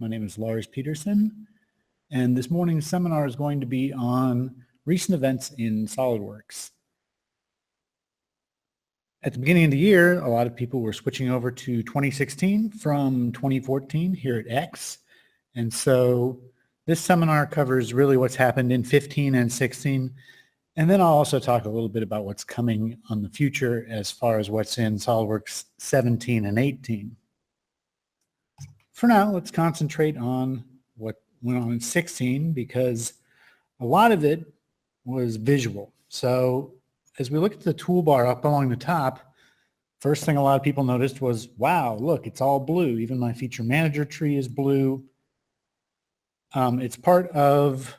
My name is Lars Peterson, and this morning's seminar is going to be on recent events in SolidWorks. At the beginning of the year, a lot of people were switching over to 2016 from 2014 here at X, and so this seminar covers really what's happened in 15 and 16, and then I'll also talk a little bit about what's coming on the future as far as what's in SolidWorks 17 and 18. For now, let's concentrate on what went on in 16 because a lot of it was visual. So as we look at the toolbar up along the top, first thing a lot of people noticed was, wow, look, it's all blue. Even my feature manager tree is blue. It's part of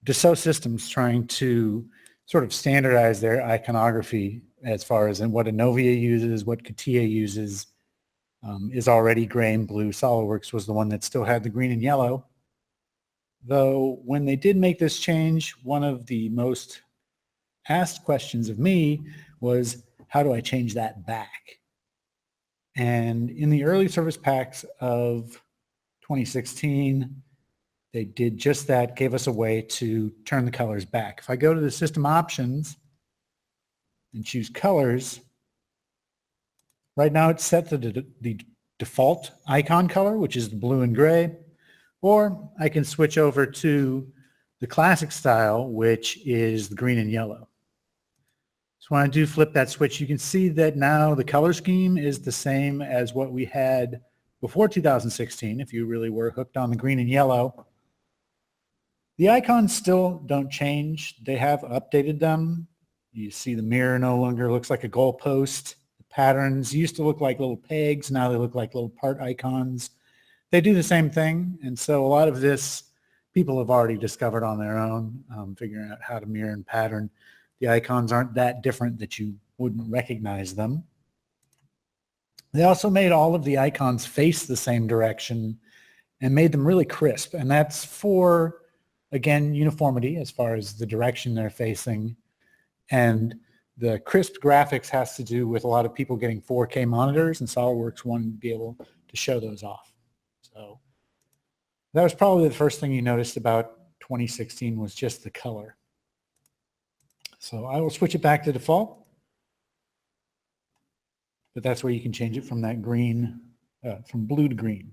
Dassault Systems trying to sort of standardize their iconography as far as what Innovia uses, what CATIA uses, is already gray and blue. SolidWorks was the one that still had the green and yellow. Though when they did make this change, one of the most asked questions of me was, how do I change that back? And in the early service packs of 2016, they did just that, gave us a way to turn the colors back. If I go to the system options and choose colors, right now it's set to the default icon color, which is the blue and gray, or I can switch over to the classic style, which is the green and yellow. So when I do flip that switch, you can see that now the color scheme is the same as what we had before 2016, if you really were hooked on the green and yellow. The icons still don't change. They have updated them. You see the mirror no longer looks like a goalpost. The patterns used to look like little pegs. Now they look like little part icons. They do the same thing. And so a lot of this people have already discovered on their own, figuring out how to mirror and pattern. The icons aren't that different that you wouldn't recognize them. They also made all of the icons face the same direction and made them really crisp. And that's for, again, uniformity as far as the direction they're facing. And the crisp graphics has to do with a lot of people getting 4K monitors, and SolidWorks wanted to be able to show those off. So that was probably the first thing you noticed about 2016 was just the color. So I will switch it back to default, but that's where you can change it from that green, from blue to green.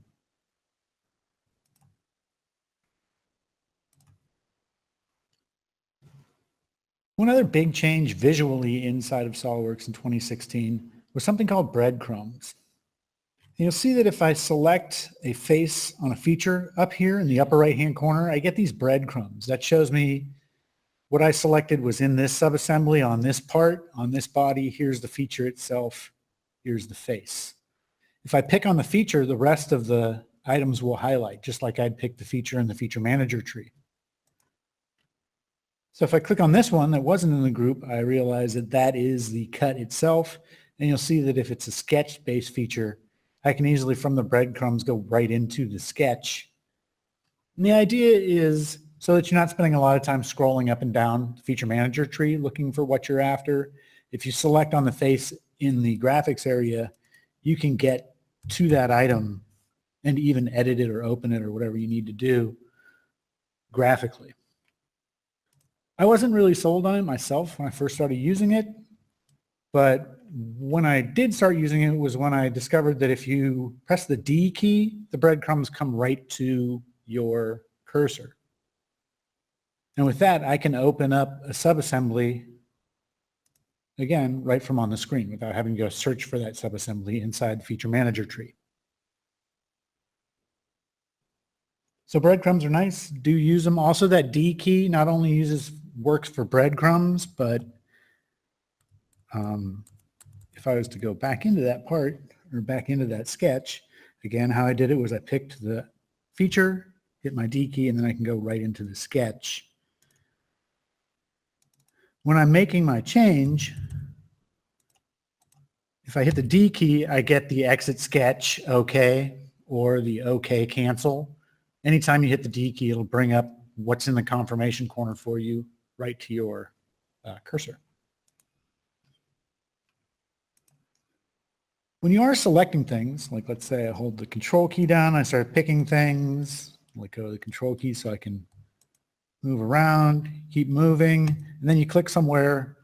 One other big change visually inside of SolidWorks in 2016 was something called breadcrumbs. You'll see that if I select a face on a feature up here in the upper right-hand corner, I get these breadcrumbs. That shows me what I selected was in this subassembly on this part, on this body. Here's the feature itself. Here's the face. If I pick on the feature, the rest of the items will highlight, just like I'd pick the feature in the feature manager tree. So if I click on this one that wasn't in the group, I realize that that is the cut itself. And you'll see that if it's a sketch-based feature, I can easily, from the breadcrumbs, go right into the sketch. And the idea is so that you're not spending a lot of time scrolling up and down the feature manager tree looking for what you're after. If you select on the face in the graphics area, you can get to that item and even edit it or open it or whatever you need to do graphically. I wasn't really sold on it myself when I first started using it, but when I did start using it was when I discovered that if you press the D key, the breadcrumbs come right to your cursor. And with that, I can open up a subassembly, again, right from on the screen without having to go search for that subassembly inside the feature manager tree. So breadcrumbs are nice. Do use them. Also, that D key not only works for breadcrumbs, but if I was to go back into that part or back into that sketch, again, how I did it was I picked the feature, hit my D key, and then I can go right into the sketch. When I'm making my change, if I hit the D key, I get the exit sketch OK or the OK cancel. Anytime you hit the D key, it'll bring up what's in the confirmation corner for you right to your cursor. When you are selecting things, like let's say I hold the control key down, I start picking things, let go of the control key so I can move around, keep moving, and then you click somewhere.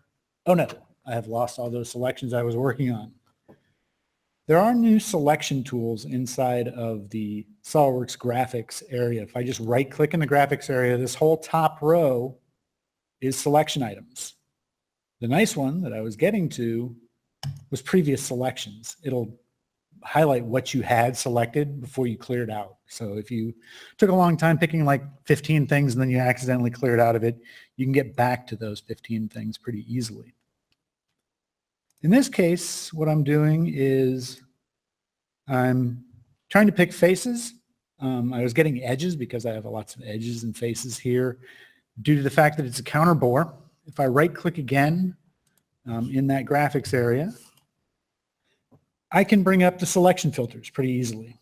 Oh no, I have lost all those selections I was working on. There are new selection tools inside of the SolidWorks graphics area. If I just right click in the graphics area, this whole top row is selection items. The nice one that I was getting to was previous selections. It'll highlight what you had selected before you cleared out. So if you took a long time picking like 15 things and then you accidentally cleared out of it, you can get back to those 15 things pretty easily. In this case, what I'm doing is I'm trying to pick faces. I was getting edges because I have lots of edges and faces here due to the fact that it's a counter bore. If I right click again in that graphics area, I can bring up the selection filters pretty easily.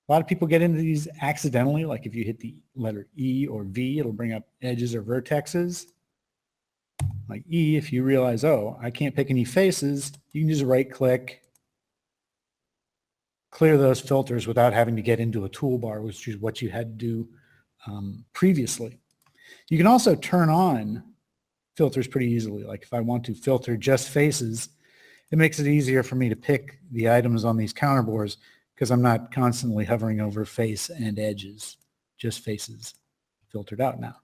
A lot of people get into these accidentally, like if you hit the letter E or V, it'll bring up edges or vertexes. Like E, if you realize, oh, I can't pick any faces, you can just right click, clear those filters without having to get into a toolbar, which is what you had to do previously. You can also turn on filters pretty easily. Like if I want to filter just faces, it makes it easier for me to pick the items on these counterbores because I'm not constantly hovering over face and edges, just faces filtered out now.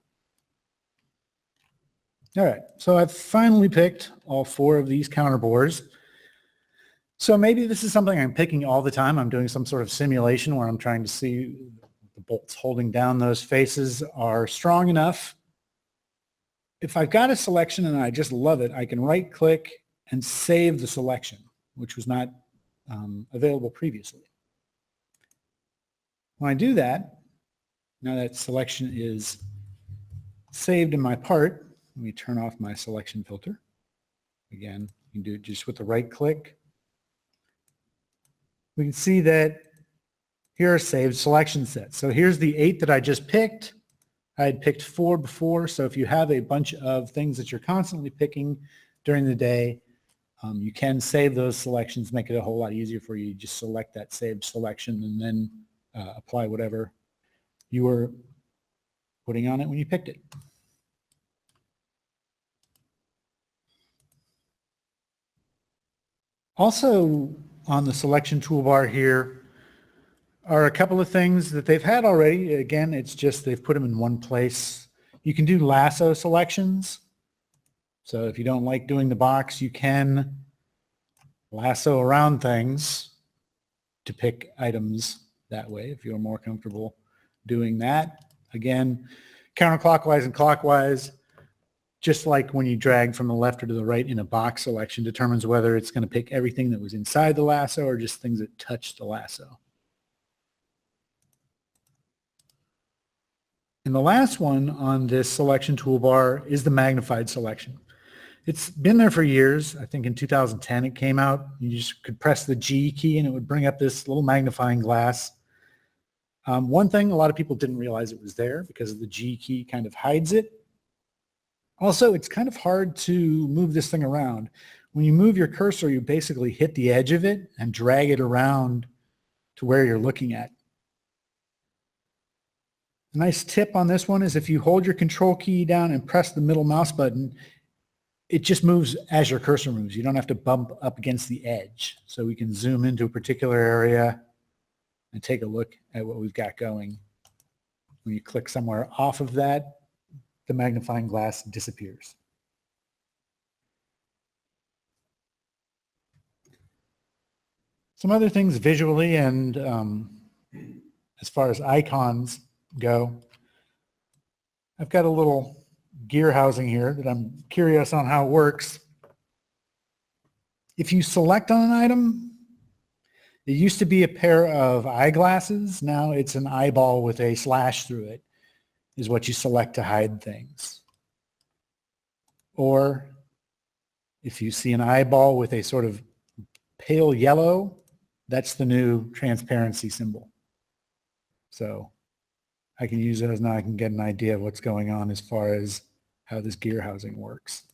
All right, so I've finally picked all 4 of these counterbores. So maybe this is something I'm picking all the time. I'm doing some sort of simulation where I'm trying to see the bolts holding down those faces are strong enough. If I've got a selection and I just love it, I can right click and save the selection, which was not available previously. When I do that, now that selection is saved in my part, let me turn off my selection filter. Again, you can do it just with the right click. We can see that here are saved selection sets. So here's the 8 that I just picked. I had picked 4 before, so if you have a bunch of things that you're constantly picking during the day, you can save those selections, make it a whole lot easier for you. Just select that saved selection and then apply whatever you were putting on it when you picked it. Also on the selection toolbar here are a couple of things that they've had already. Again, it's just they've put them in one place. You can do lasso selections. So if you don't like doing the box, you can lasso around things to pick items that way if you're more comfortable doing that. Again, counterclockwise and clockwise, just like when you drag from the left or to the right in a box selection, determines whether it's going to pick everything that was inside the lasso or just things that touch the lasso. And the last one on this selection toolbar is the magnified selection. It's been there for years. I think in 2010 it came out. You just could press the G key and it would bring up this little magnifying glass. One thing, a lot of people didn't realize it was there because the G key kind of hides it. Also, it's kind of hard to move this thing around. When you move your cursor, you basically hit the edge of it and drag it around to where you're looking at. A nice tip on this one is if you hold your control key down and press the middle mouse button, it just moves as your cursor moves. You don't have to bump up against the edge. So we can zoom into a particular area and take a look at what we've got going. When you click somewhere off of that, the magnifying glass disappears. Some other things visually and as far as icons go, I've got a little gear housing here that I'm curious on how it works. If you select on an item, it used to be a pair of eyeglasses. Now it's an eyeball with a slash through it is what you select to hide things. Or if you see an eyeball with a sort of pale yellow, that's the new transparency symbol. So I can use those now. I can get an idea of what's going on as far as how this gear housing works.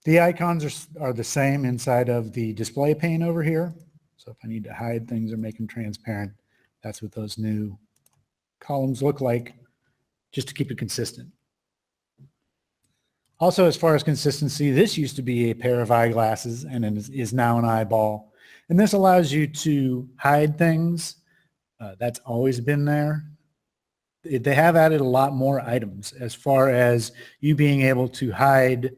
The icons are the same inside of the display pane over here. So if I need to hide things or make them transparent, that's what those new columns look like, just to keep it consistent. Also, as far as consistency, this used to be a pair of eyeglasses and is now an eyeball. And this allows you to hide things. That's always been there. They have added a lot more items as far as you being able to hide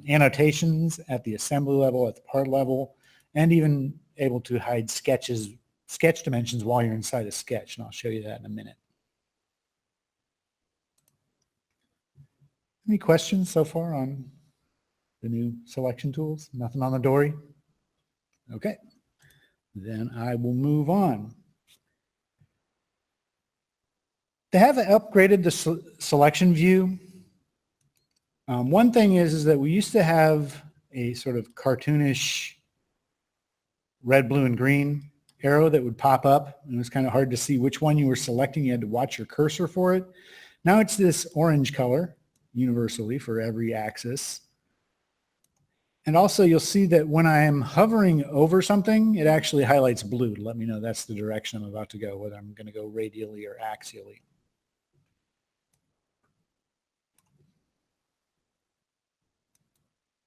annotations at the assembly level, at the part level, and even able to hide sketch dimensions while you're inside a sketch. And I'll show you that in a minute. Any questions so far on the new selection tools? Nothing on the Dory? Okay, then I will move on. They have upgraded the selection view. One thing is that we used to have a sort of cartoonish red, blue, and green arrow that would pop up, and it was kind of hard to see which one you were selecting. You had to watch your cursor for it. Now it's this orange color universally for every axis. And also you'll see that when I am hovering over something, it actually highlights blue to let me know that's the direction I'm about to go, whether I'm going to go radially or axially.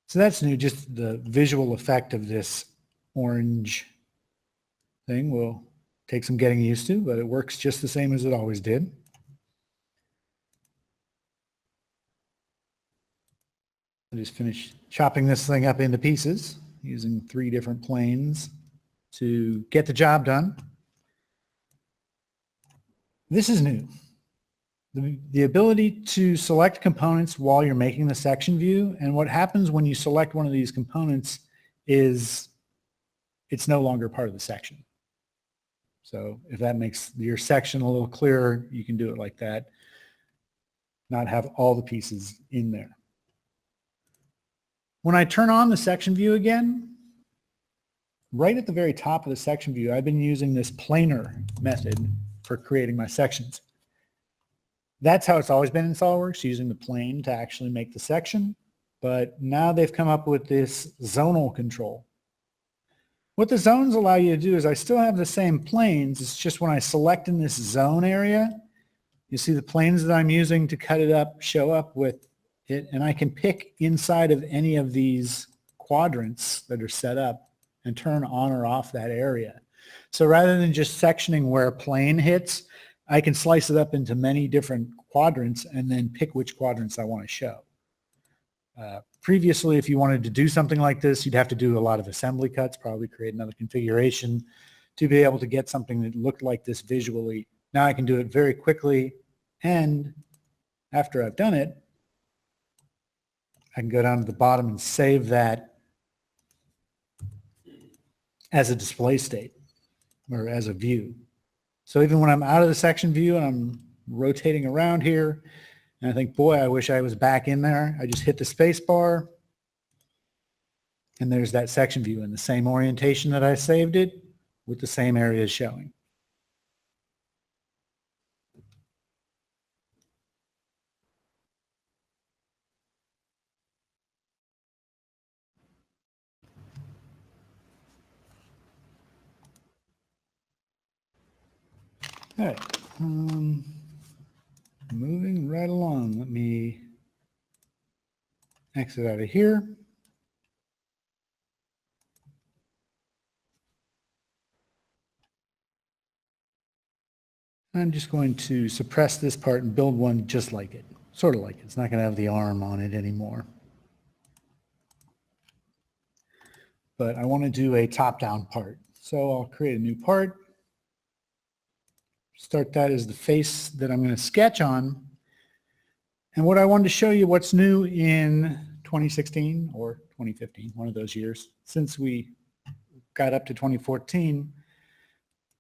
So that's new, just the visual effect of this orange thing will take some getting used to, but it works just the same as it always did. I just finished chopping this thing up into pieces using 3 different planes to get the job done. This is new. The ability to select components while you're making the section view, and what happens when you select one of these components is it's no longer part of the section. So if that makes your section a little clearer, you can do it like that, not have all the pieces in there. When I turn on the section view again, right at the very top of the section view, I've been using this planar method for creating my sections. That's how it's always been in SolidWorks, using the plane to actually make the section. But now they've come up with this zonal control. What the zones allow you to do is I still have the same planes. It's just when I select in this zone area, you see the planes that I'm using to cut it up show up with it. And I can pick inside of any of these quadrants that are set up and turn on or off that area. So rather than just sectioning where a plane hits, I can slice it up into many different quadrants and then pick which quadrants I want to show. Previously, if you wanted to do something like this, you'd have to do a lot of assembly cuts, probably create another configuration to be able to get something that looked like this visually. Now I can do it very quickly, and after I've done it, I can go down to the bottom and save that as a display state or as a view. So even when I'm out of the section view and I'm rotating around here, and I think, boy, I wish I was back in there, I just hit the space bar, and there's that section view in the same orientation that I saved it with the same areas showing. All right, moving right along. Let me exit out of here. I'm just going to suppress this part and build one just like it, sort of like it. It's not going to have the arm on it anymore. But I want to do a top-down part. So I'll create a new part. Start that as the face that I'm going to sketch on. And what I wanted to show you what's new in 2016 or 2015, one of those years, since we got up to 2014.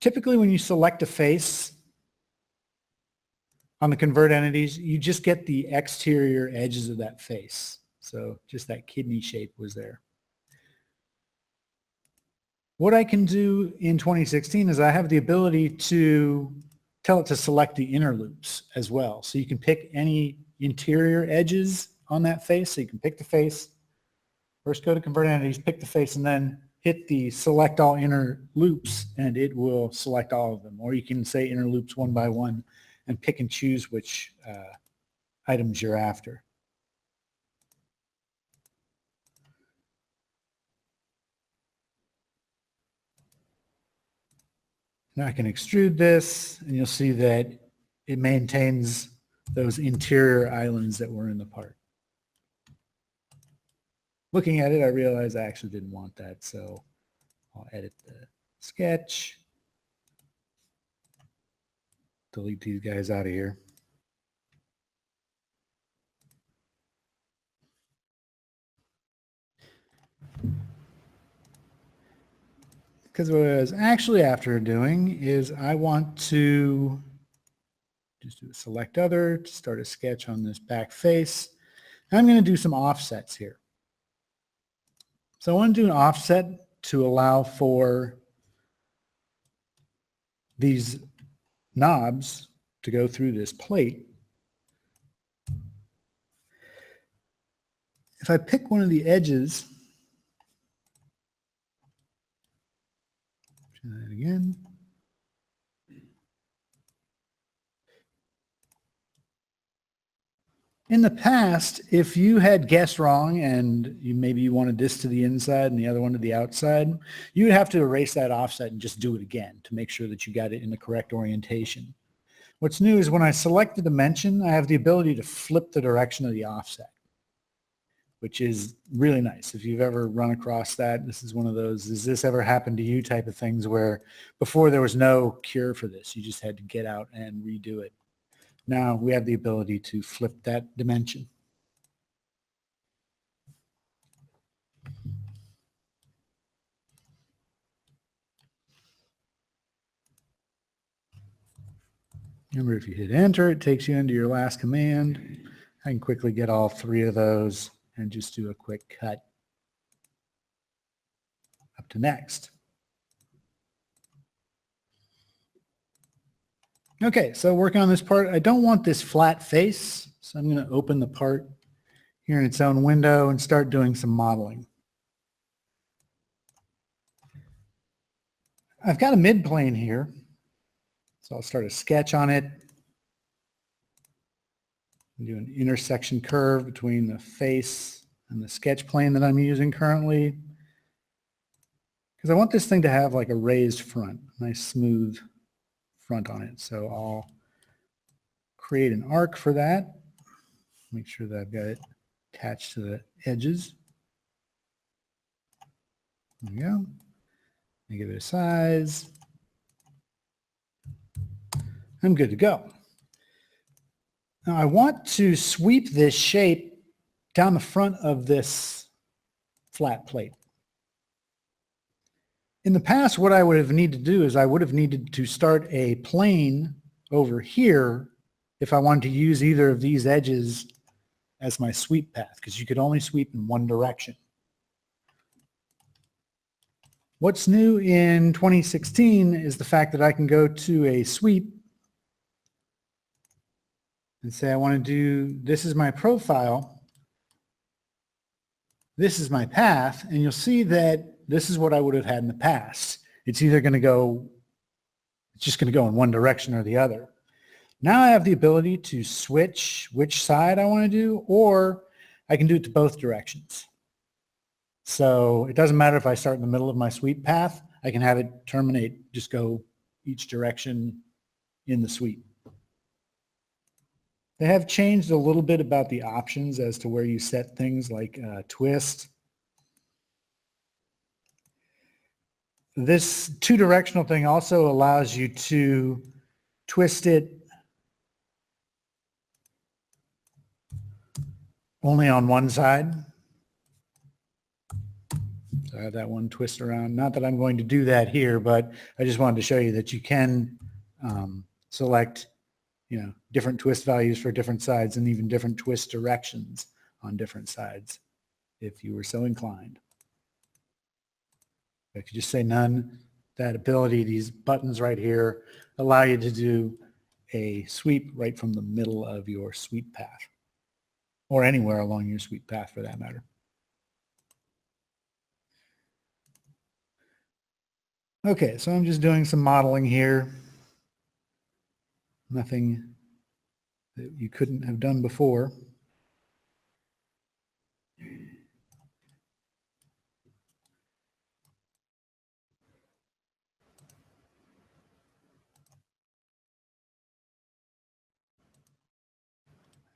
Typically when you select a face on the convert entities, you just get the exterior edges of that face. So just that kidney shape was there. What I can do in 2016 is I have the ability to tell it to select the inner loops as well. So you can pick any interior edges on that face. So you can pick the face, First go to Convert Entities, pick the face, and then hit the Select All Inner Loops, and it will select all of them. Or you can say Inner Loops one by one and pick and choose which items you're after. Now I can extrude this, and you'll see that it maintains those interior islands that were in the part. Looking at it, I realize I actually didn't want that, so I'll edit the sketch, delete these guys out of here. Because what I was actually after doing is I want to just do a select other to start a sketch on this back face. And I'm going to do some offsets here. So I want to do an offset to allow for these knobs to go through this plate. If I pick one of the edges, try that again. In the past, if you had guessed wrong and maybe you wanted this to the inside and the other one to the outside, you would have to erase that offset and just do it again to make sure that you got it in the correct orientation. What's new is when I select the dimension, I have the ability to flip the direction of the offset, which is really nice. If you've ever run across that, this is one of those, does this ever happen to you type of things where before there was no cure for this. You just had to get out and redo it. Now we have the ability to flip that dimension. Remember, if you hit enter, it takes you into your last command. I can quickly get all three of those and just do a quick cut up to next. Okay, so working on this part, I don't want this flat face, so I'm going to open the part here in its own window and start doing some modeling. I've got a midplane here, so I'll start a sketch on it. Do an intersection curve between the face and the sketch plane that I'm using currently, because I want this thing to have like a raised front, nice smooth front on it. So I'll create an arc for that. Make sure that I've got it attached to the edges. There we go. Give it a size. I'm good to go. Now I want to sweep this shape down the front of this flat plate. In the past, what I would have needed to do is I would have needed to start a plane over here if I wanted to use either of these edges as my sweep path, because you could only sweep in one direction. What's new in 2016 is the fact that I can go to a sweep and say I want to do, this is my profile, this is my path, and you'll see that this is what I would have had in the past. It's either going to go, it's just going to go in one direction or the other. Now I have the ability to switch which side I want to do, or I can do it to both directions. So it doesn't matter if I start in the middle of my sweep path, I can have it terminate, just go each direction in the sweep. They have changed a little bit about the options as to where you set things like twist. This two-directional thing also allows you to twist it only on one side. So I have that one twist around. Not that I'm going to do that here, but I just wanted to show you that you can select, different twist values for different sides and even different twist directions on different sides if you were so inclined. If you just say none, that ability, these buttons right here, allow you to do a sweep right from the middle of your sweep path, or anywhere along your sweep path for that matter. Okay, so I'm just doing some modeling here. Nothing that you couldn't have done before.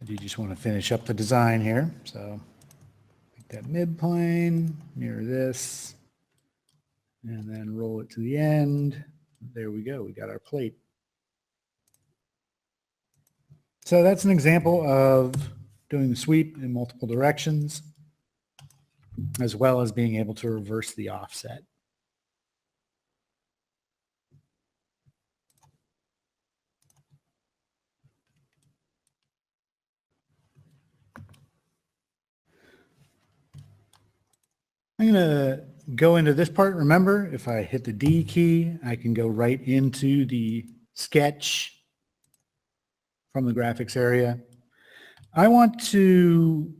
I do just want to finish up the design here. So take that midplane, mirror this, and then roll it to the end. There we go. We got our plate. So that's an example of doing the sweep in multiple directions, as well as being able to reverse the offset. I'm going to go into this part. Remember, if I hit the D key, I can go right into the sketch from the graphics area. I want to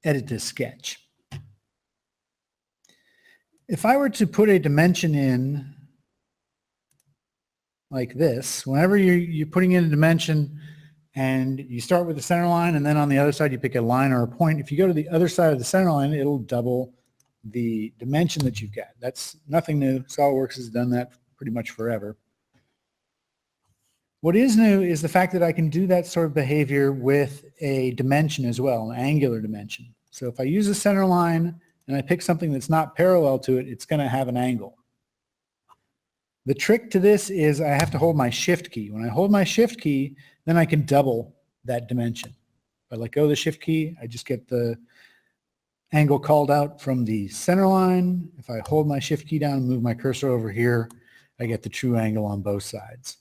edit this sketch. If I were to put a dimension in like this, whenever you're putting in a dimension and you start with the center line and then on the other side you pick a line or a point, if you go to the other side of the center line, it'll double the dimension that you've got. That's nothing new. SolidWorks has done that pretty much forever. What is new is the fact that I can do that sort of behavior with a dimension as well, an angular dimension. So if I use a center line and I pick something that's not parallel to it, it's going to have an angle. The trick to this is I have to hold my shift key. When I hold my shift key, then I can double that dimension. If I let go of the shift key, I just get the angle called out from the center line. If I hold my shift key down and move my cursor over here, I get the true angle on both sides.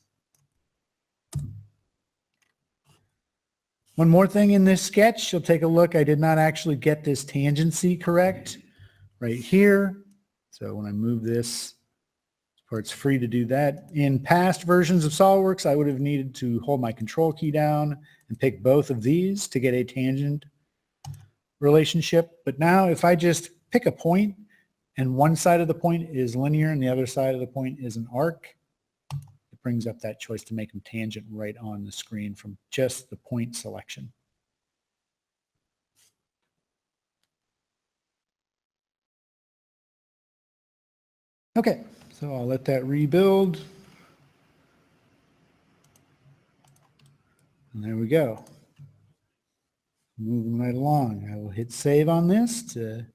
One more thing in this sketch, you'll take a look. I did not actually get this tangency correct right here. So when I move this, it's free to do that. In past versions of SolidWorks, I would have needed to hold my control key down and pick both of these to get a tangent relationship. But now if I just pick a point and one side of the point is linear and the other side of the point is an arc, it brings up that choice to make them tangent right on the screen from just the point selection. Okay, so I'll let that rebuild. And there we go. Moving right along. I will hit save on this to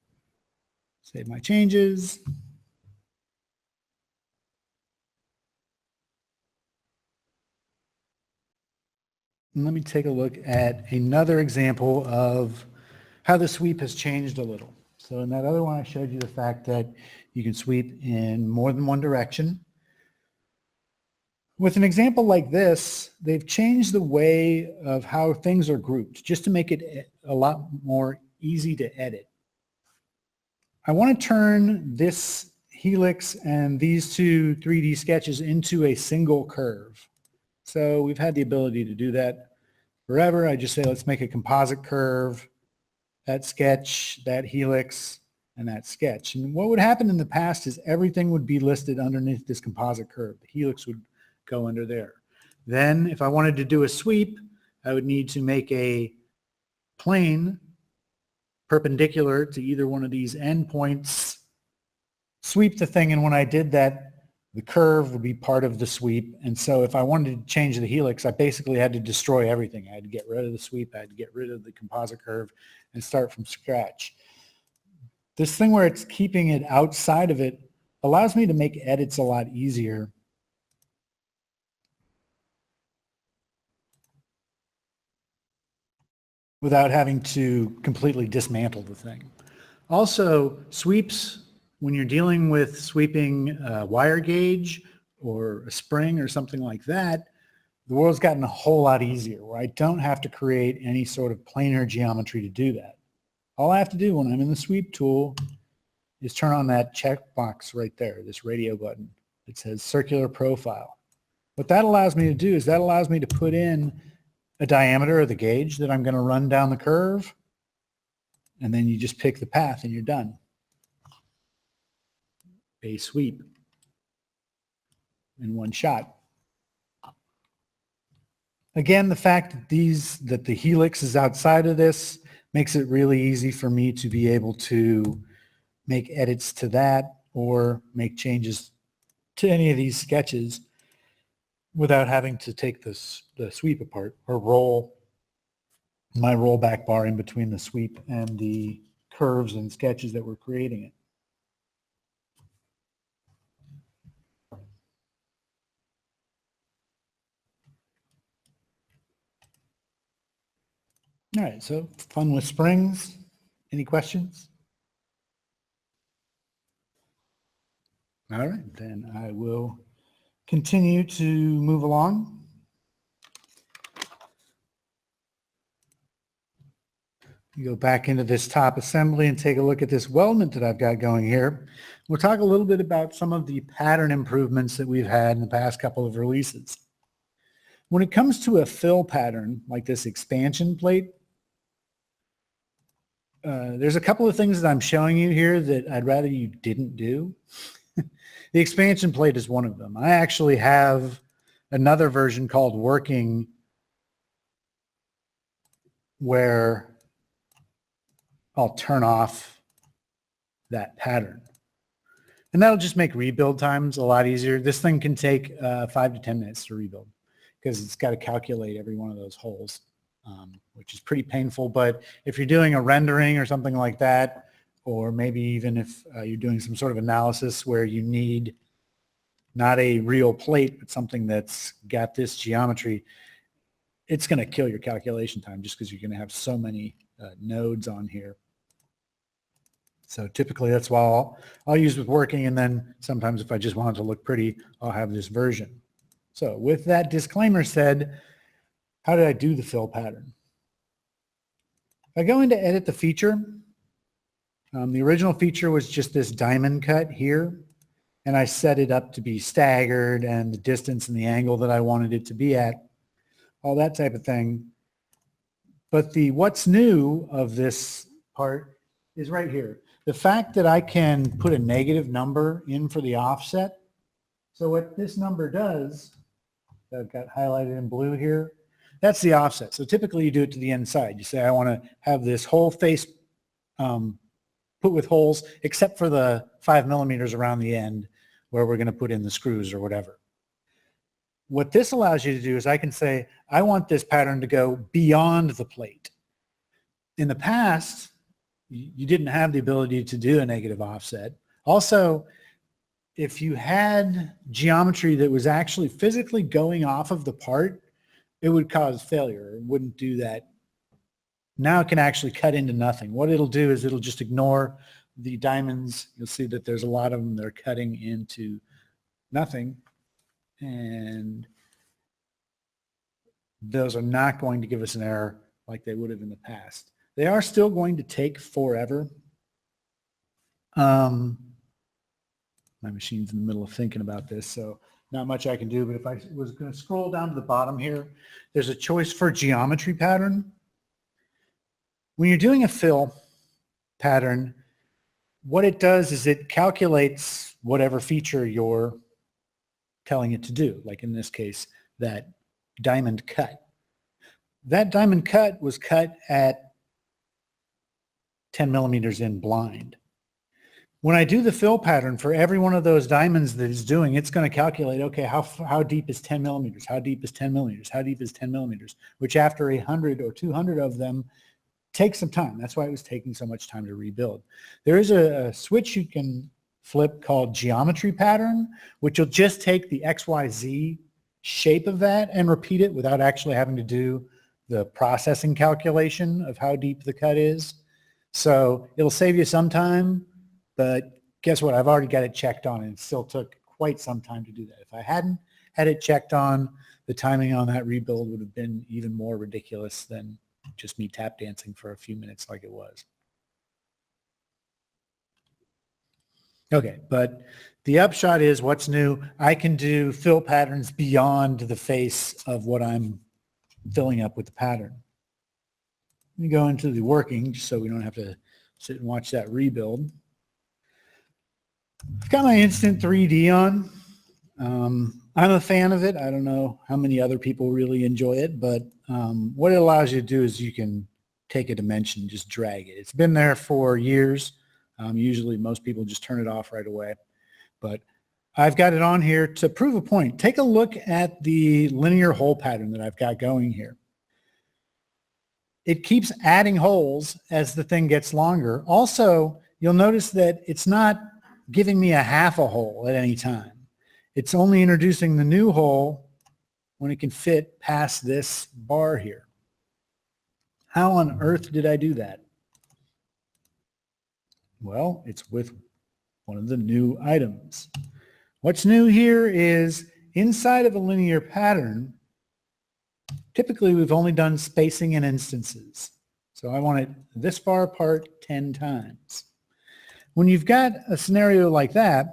save my changes. And let me take a look at another example of how the sweep has changed a little. So in that other one, I showed you the fact that you can sweep in more than one direction. With an example like this, they've changed the way of how things are grouped just to make it a lot more easy to edit. I want to turn this helix and these two 3D sketches into a single curve. So we've had the ability to do that forever. I just say, let's make a composite curve, that sketch, that helix, and that sketch. And what would happen in the past is everything would be listed underneath this composite curve. The helix would go under there. Then if I wanted to do a sweep, I would need to make a plane perpendicular to either one of these endpoints, sweep the thing, and when I did that, the curve would be part of the sweep. And so if I wanted to change the helix, I basically had to destroy everything. I had to get rid of the sweep, I had to get rid of the composite curve and start from scratch. This thing where it's keeping it outside of it allows me to make edits a lot easier. Without having to completely dismantle the thing. Also, sweeps, when you're dealing with sweeping a wire gauge or a spring or something like that, the world's gotten a whole lot easier where I don't have to create any sort of planar geometry to do that. All I have to do when I'm in the sweep tool is turn on that checkbox right there, this radio button that says circular profile. What that allows me to do is that allows me to put in a diameter of the gauge that I'm going to run down the curve, and then you just pick the path and you're done. A sweep. in one shot. Again, the fact that the helix is outside of this makes it really easy for me to be able to make edits to that or make changes to any of these sketches without having to take the sweep apart or roll my rollback bar in between the sweep and the curves and sketches that we're creating it. All right, so fun with springs. Any questions? All right, then I will continue to move along. You go back into this top assembly and take a look at this weldment that I've got going here. We'll talk a little bit about some of the pattern improvements that we've had in the past couple of releases. When it comes to a fill pattern like this expansion plate, there's a couple of things that I'm showing you here that I'd rather you didn't do. The expansion plate is one of them. I actually have another version called Working where I'll turn off that pattern. And that'll just make rebuild times a lot easier. This thing can take 5 to 10 minutes to rebuild because it's got to calculate every one of those holes, which is pretty painful. But if you're doing a rendering or something like that, or maybe even if you're doing some sort of analysis where you need not a real plate, but something that's got this geometry, it's going to kill your calculation time just because you're going to have so many nodes on here. So typically that's why I'll use with Working, and then sometimes if I just want it to look pretty, I'll have this version. So with that disclaimer said, how did I do the fill pattern? If I go into edit the feature, the original feature was just this diamond cut here, and I set it up to be staggered and the distance and the angle that I wanted it to be at, all that type of thing. But the what's new of this part is right here. The fact that I can put a negative number in for the offset. So what this number does, that I've got highlighted in blue here, that's the offset. So typically you do it to the inside. You say, I want to have this whole face put with holes, except for the 5 millimeters around the end where we're going to put in the screws or whatever. What this allows you to do is I can say, I want this pattern to go beyond the plate. In the past, you didn't have the ability to do a negative offset. Also, if you had geometry that was actually physically going off of the part, it would cause failure. It wouldn't do that. Now it can actually cut into nothing. What it'll do is it'll just ignore the diamonds. You'll see that there's a lot of them that are cutting into nothing. And those are not going to give us an error like they would have in the past. They are still going to take forever. My machine's in the middle of thinking about this, so not much I can do. But if I was going to scroll down to the bottom here, there's a choice for geometry pattern. When you're doing a fill pattern, what it does is it calculates whatever feature you're telling it to do, like in this case, that diamond cut. That diamond cut was cut at 10 millimeters in blind. When I do the fill pattern for every one of those diamonds that it's doing, it's going to calculate, okay, how deep is 10 millimeters? How deep is 10 millimeters? How deep is 10 millimeters? Which after 100 or 200 of them takes some time. That's why it was taking so much time to rebuild. There is a switch you can flip called geometry pattern, which will just take the XYZ shape of that and repeat it without actually having to do the processing calculation of how deep the cut is. So it'll save you some time, but guess what? I've already got it checked on, and it still took quite some time to do that. If I hadn't had it checked on, the timing on that rebuild would have been even more ridiculous than just me tap dancing for a few minutes like it was. Okay, but the upshot is what's new. I can do fill patterns beyond the face of what I'm filling up with the pattern. Let me go into the working just so we don't have to sit and watch that rebuild. I've got my instant 3D on. I'm a fan of it. I don't know how many other people really enjoy it, but what it allows you to do is you can take a dimension and just drag it. It's been there for years. Usually most people just turn it off right away, but I've got it on here to prove a point. Take a look at the linear hole pattern that I've got going here. It keeps adding holes as the thing gets longer. Also, you'll notice that it's not giving me a half a hole at any time. It's only introducing the new hole when it can fit past this bar here. How on earth did I do that? Well, it's with one of the new items. What's new here is inside of a linear pattern, typically we've only done spacing and instances. So I want it this far apart 10 times. When you've got a scenario like that,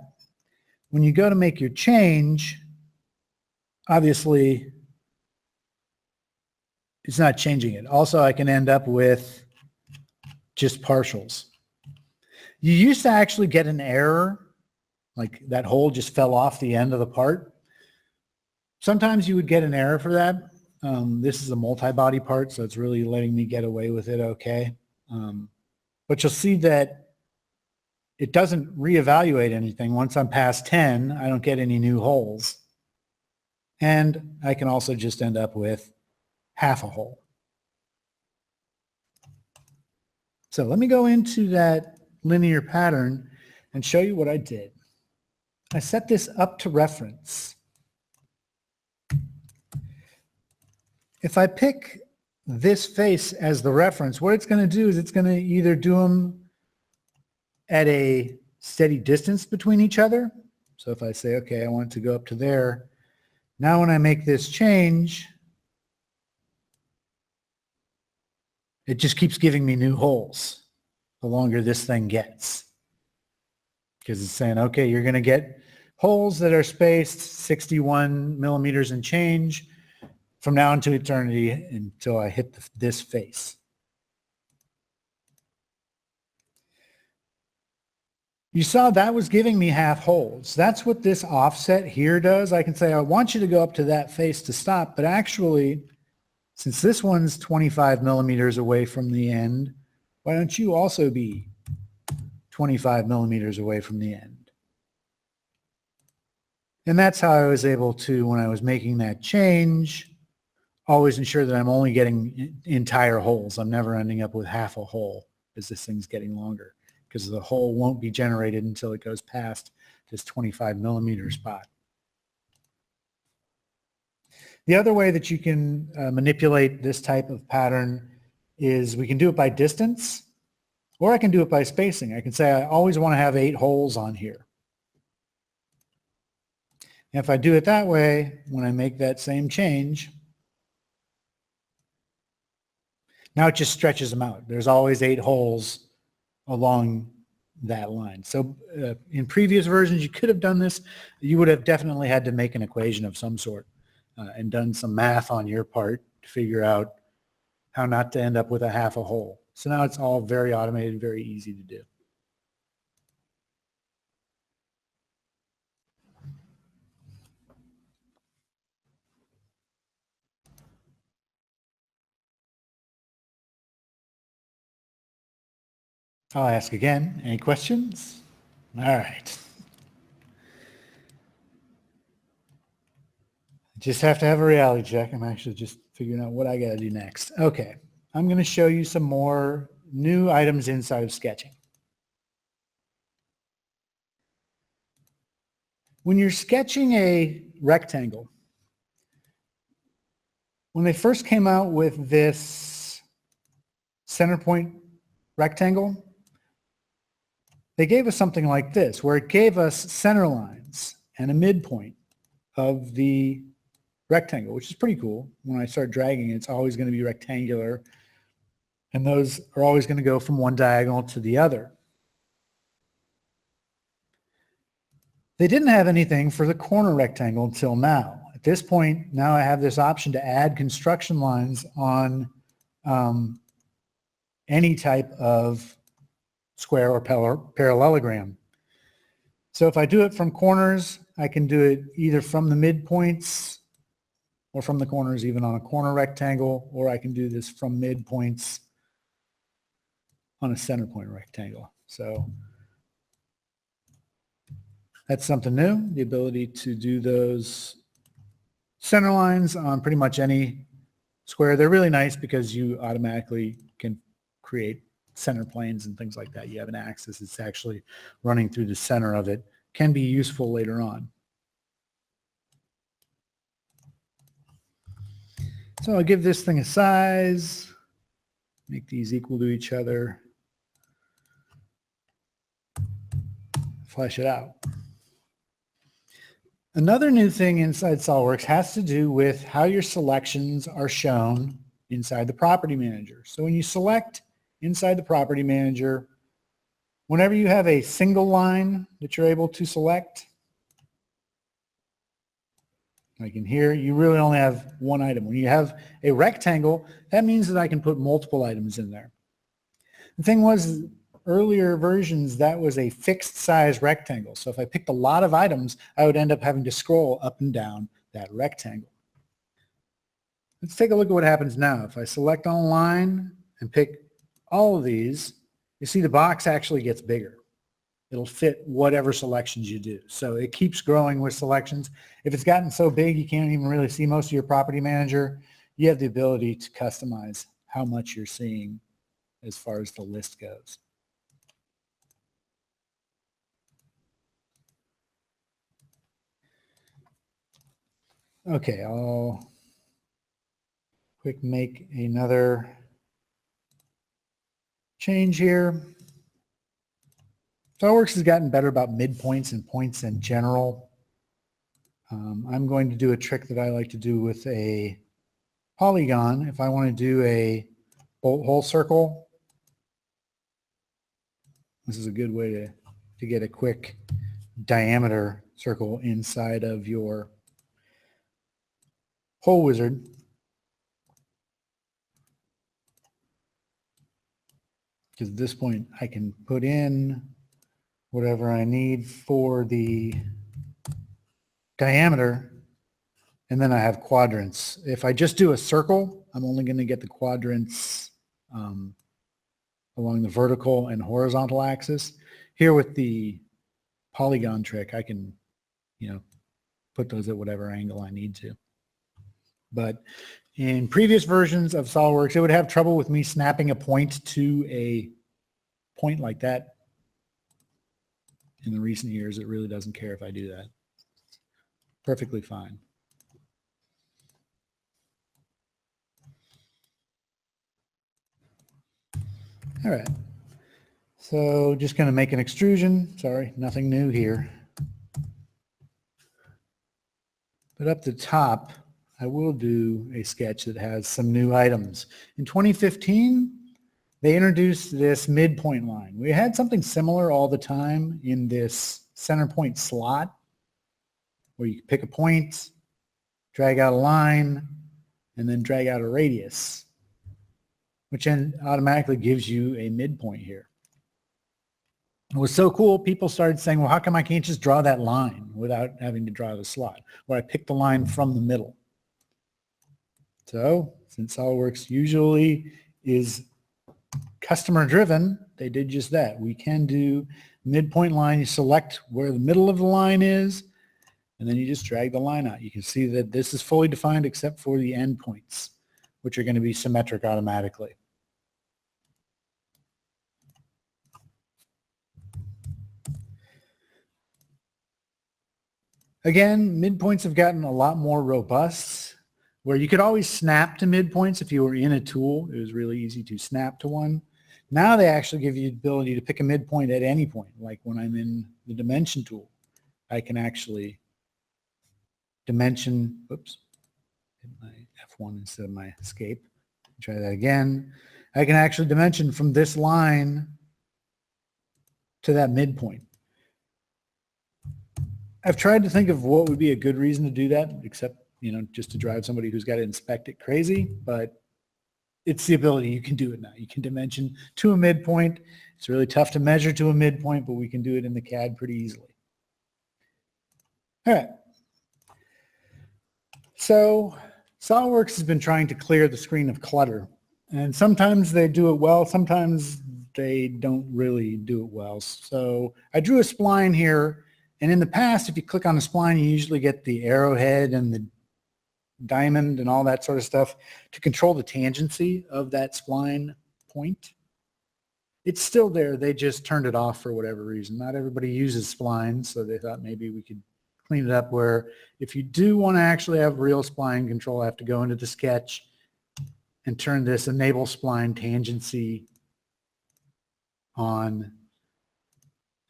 when you go to make your change, obviously it's not changing it. Also, I can end up with just partials. You used to actually get an error, like that hole just fell off the end of the part. Sometimes you would get an error for that. This is a multi-body part, so it's really letting me get away with it okay. But you'll see that it doesn't reevaluate anything. Once I'm past 10, I don't get any new holes. And I can also just end up with half a hole. So let me go into that linear pattern and show you what I did. I set this up to reference. If I pick this face as the reference, what it's going to do is it's going to either do them at a steady distance between each other. So if I say, okay, I want it to go up to there. Now when I make this change, it just keeps giving me new holes the longer this thing gets. Because it's saying, okay, you're going to get holes that are spaced 61 millimeters and change from now into eternity until I hit this face. You saw that was giving me half holes. That's what this offset here does. I can say, I want you to go up to that face to stop, but actually, since this one's 25 millimeters away from the end, why don't you also be 25 millimeters away from the end? And that's how I was able to, when I was making that change, always ensure that I'm only getting entire holes. I'm never ending up with half a hole as this thing's getting longer, because the hole won't be generated until it goes past this 25 millimeter spot. The other way that you can manipulate this type of pattern is we can do it by distance, or I can do it by spacing. I can say I always want to have 8 holes on here. And if I do it that way, when I make that same change, now it just stretches them out. There's always 8 holes along that line. So in previous versions, you could have done this. You would have definitely had to make an equation of some sort and done some math on your part to figure out how not to end up with a half a hole. So now it's all very automated, very easy to do. I'll ask again. Any questions? All right. Just have to have a reality check. I'm actually just figuring out what I got to do next. Okay. I'm going to show you some more new items inside of sketching. When you're sketching a rectangle, when they first came out with this center point rectangle, they gave us something like this, where it gave us center lines and a midpoint of the rectangle, which is pretty cool. When I start dragging, it's always going to be rectangular, and those are always going to go from one diagonal to the other. They didn't have anything for the corner rectangle until now. At this point, now I have this option to add construction lines on any type of square or parallelogram. So if I do it from corners, I can do it either from the midpoints or from the corners, even on a corner rectangle, or I can do this from midpoints on a center point rectangle. So that's something new, the ability to do those center lines on pretty much any square. They're really nice because you automatically can create center planes and things like that. You have an axis that's actually running through the center of it. Can be useful later on. So I'll give this thing a size, make these equal to each other, flesh it out. Another new thing inside SolidWorks has to do with how your selections are shown inside the property manager. So when you select inside the property manager, whenever you have a single line that you're able to select, like in here, you really only have one item. When you have a rectangle, that means that I can put multiple items in there. The thing was, earlier versions, that was a fixed size rectangle. So if I picked a lot of items, I would end up having to scroll up and down that rectangle. Let's take a look at what happens now. If I select on a line and pick all of these, you see the box actually gets bigger. It'll fit whatever selections you do. So it keeps growing with selections. If it's gotten so big you can't even really see most of your property manager, you have the ability to customize how much you're seeing as far as the list goes. Okay, I'll quick make another change here. SolidWorks has gotten better about midpoints and points in general. I'm going to do a trick that I like to do with a polygon. If I want to do a bolt hole circle, this is a good way to get a quick diameter circle inside of your hole wizard. Because at this point I can put in whatever I need for the diameter, and then I have quadrants. If I just do a circle, I'm only going to get the quadrants along the vertical and horizontal axis. Here with the polygon trick, I can, put those at whatever angle I need to. But in previous versions of SolidWorks, it would have trouble with me snapping a point to a point like that. In the recent years, it really doesn't care if I do that. Perfectly fine. All right. So just going to make an extrusion. Sorry, nothing new here. But up the top, I will do a sketch that has some new items. In 2015, they introduced this midpoint line. We had something similar all the time in this center point slot, where you pick a point, drag out a line, and then drag out a radius, which then automatically gives you a midpoint here. It was so cool, people started saying, well, how come I can't just draw that line without having to draw the slot, where I pick the line from the middle? So since SolidWorks usually is customer driven, they did just that. We can do midpoint line. You select where the middle of the line is, and then you just drag the line out. You can see that this is fully defined except for the endpoints, which are going to be symmetric automatically. Again, midpoints have gotten a lot more robust, where you could always snap to midpoints if you were in a tool. It was really easy to snap to one. Now they actually give you the ability to pick a midpoint at any point. Like when I'm in the dimension tool, I can actually dimension, oops, hit my F1 instead of my escape. Try that again. I can actually dimension from this line to that midpoint. I've tried to think of what would be a good reason to do that, except, just to drive somebody who's got to inspect it crazy, but it's the ability. You can do it now. You can dimension to a midpoint. It's really tough to measure to a midpoint, but we can do it in the CAD pretty easily. All right. So SolidWorks has been trying to clear the screen of clutter. And sometimes they do it well, sometimes they don't really do it well. So I drew a spline here, and in the past, if you click on the spline, you usually get the arrowhead and the diamond and all that sort of stuff to control the tangency of that spline point. It's still there, they just turned it off for whatever reason. Not everybody uses splines, so they thought maybe we could clean it up where if you do want to actually have real spline control, I have to go into the sketch and turn this enable spline tangency on.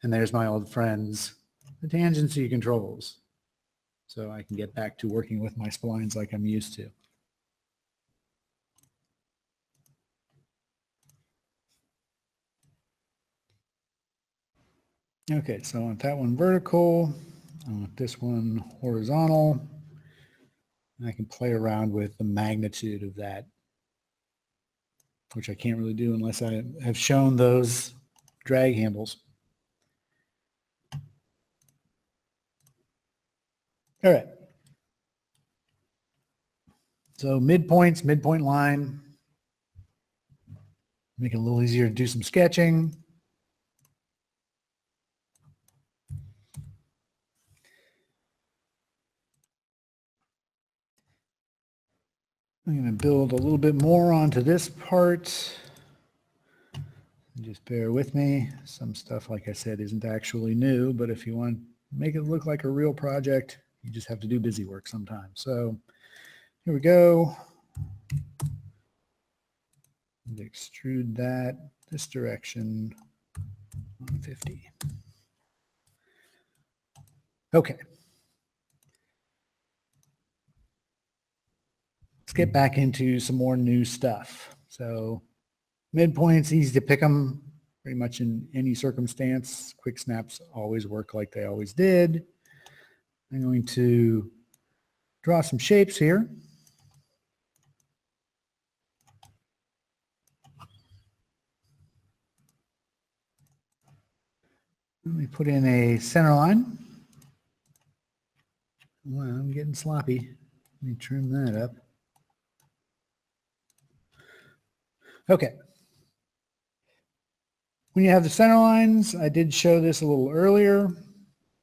And there's my old friends, the tangency controls. So I can get back to working with my splines like I'm used to. Okay, so I want that one vertical. I want this one horizontal. And I can play around with the magnitude of that, which I can't really do unless I have shown those drag handles. All right. So midpoints, midpoint line. Make it a little easier to do some sketching. I'm going to build a little bit more onto this part. Just bear with me. Some stuff, like I said, isn't actually new, but if you want to make it look like a real project, you just have to do busy work sometimes. So here we go. And extrude that this direction on 50. Okay. Let's get back into some more new stuff. So midpoints, easy to pick them pretty much in any circumstance. Quick snaps always work like they always did. I'm going to draw some shapes here. Let me put in a center line. Well, I'm getting sloppy. Let me trim that up. Okay. When you have the center lines, I did show this a little earlier.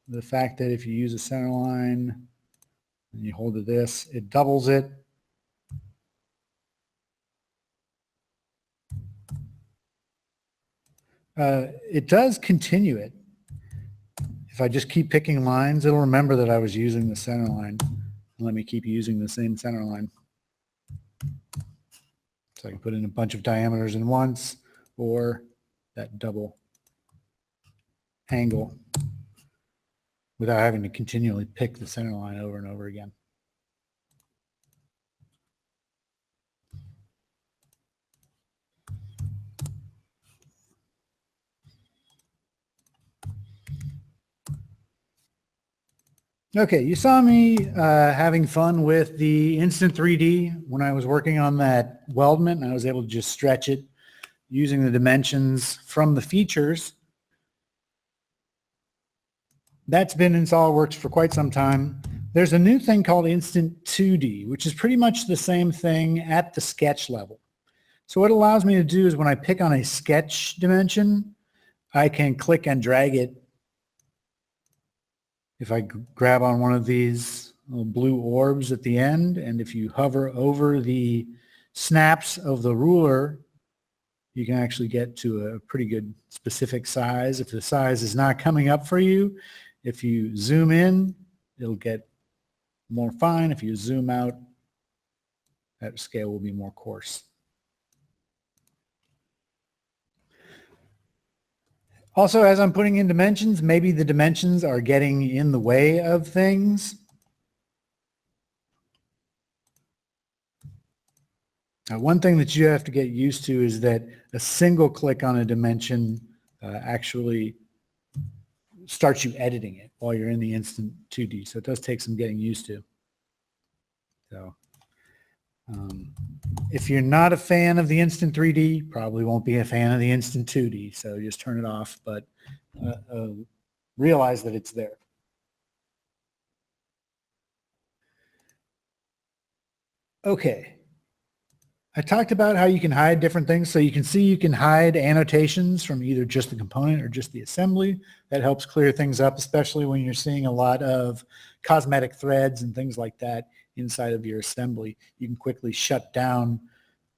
The fact that if you use a center line and you hold to this, it doubles it. It does continue it. If I just keep picking lines, it'll remember that I was using the center line. Let me keep using the same center line. So I can put in a bunch of diameters in once, or that double angle without having to continually pick the center line over and over again. Okay, you saw me having fun with the Instant 3D when I was working on that weldment, and I was able to just stretch it using the dimensions from the features. That's been in SolidWorks for quite some time. There's a new thing called Instant 2D, which is pretty much the same thing at the sketch level. So what it allows me to do is when I pick on a sketch dimension, I can click and drag it. If I grab on one of these little blue orbs at the end, and if you hover over the snaps of the ruler, you can actually get to a pretty good specific size. If the size is not coming up for you, if you zoom in, it'll get more fine. If you zoom out, that scale will be more coarse. Also, as I'm putting in dimensions, maybe the dimensions are getting in the way of things. Now, one thing that you have to get used to is that a single click on a dimension actually starts you editing it while you're in the Instant 2D. So it does take some getting used to. So if you're not a fan of the Instant 3D, probably won't be a fan of the Instant 2D. So just turn it off, but realize that it's there. Okay. I talked about how you can hide different things. So you can see you can hide annotations from either just the component or just the assembly. That helps clear things up, especially when you're seeing a lot of cosmetic threads and things like that inside of your assembly. You can quickly shut down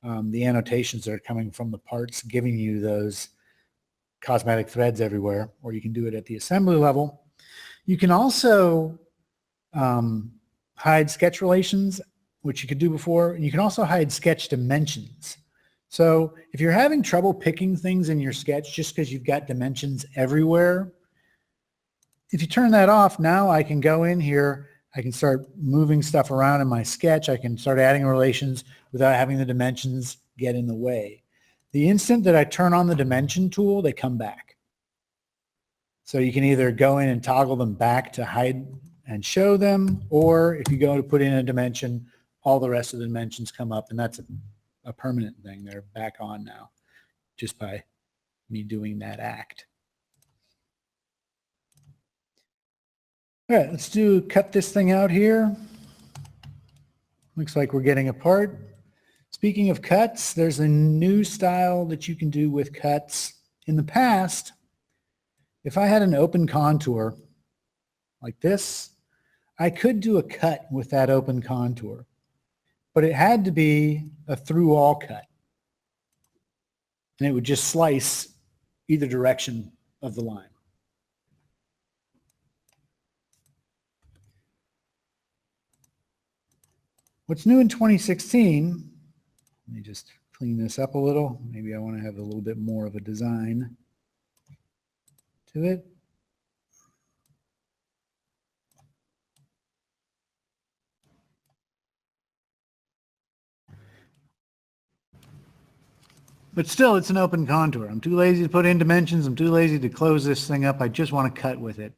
the annotations that are coming from the parts, giving you those cosmetic threads everywhere, or you can do it at the assembly level. You can also hide sketch relations, which you could do before. You can also hide sketch dimensions. So if you're having trouble picking things in your sketch just because you've got dimensions everywhere, if you turn that off, now I can go in here, I can start moving stuff around in my sketch. I can start adding relations without having the dimensions get in the way. The instant that I turn on the dimension tool, they come back. So you can either go in and toggle them back to hide and show them, or if you go to put in a dimension, all the rest of the dimensions come up, and that's a permanent thing. They're back on now just by me doing that act. All right, let's cut this thing out here. Looks like we're getting apart. Speaking of cuts, there's a new style that you can do with cuts. In the past, if I had an open contour like this, I could do a cut with that open contour, but it had to be a through all cut. And it would just slice either direction of the line. What's new in 2016, let me just clean this up a little. Maybe I want to have a little bit more of a design to it. But still, it's an open contour. I'm too lazy to put in dimensions. I'm too lazy to close this thing up. I just want to cut with it.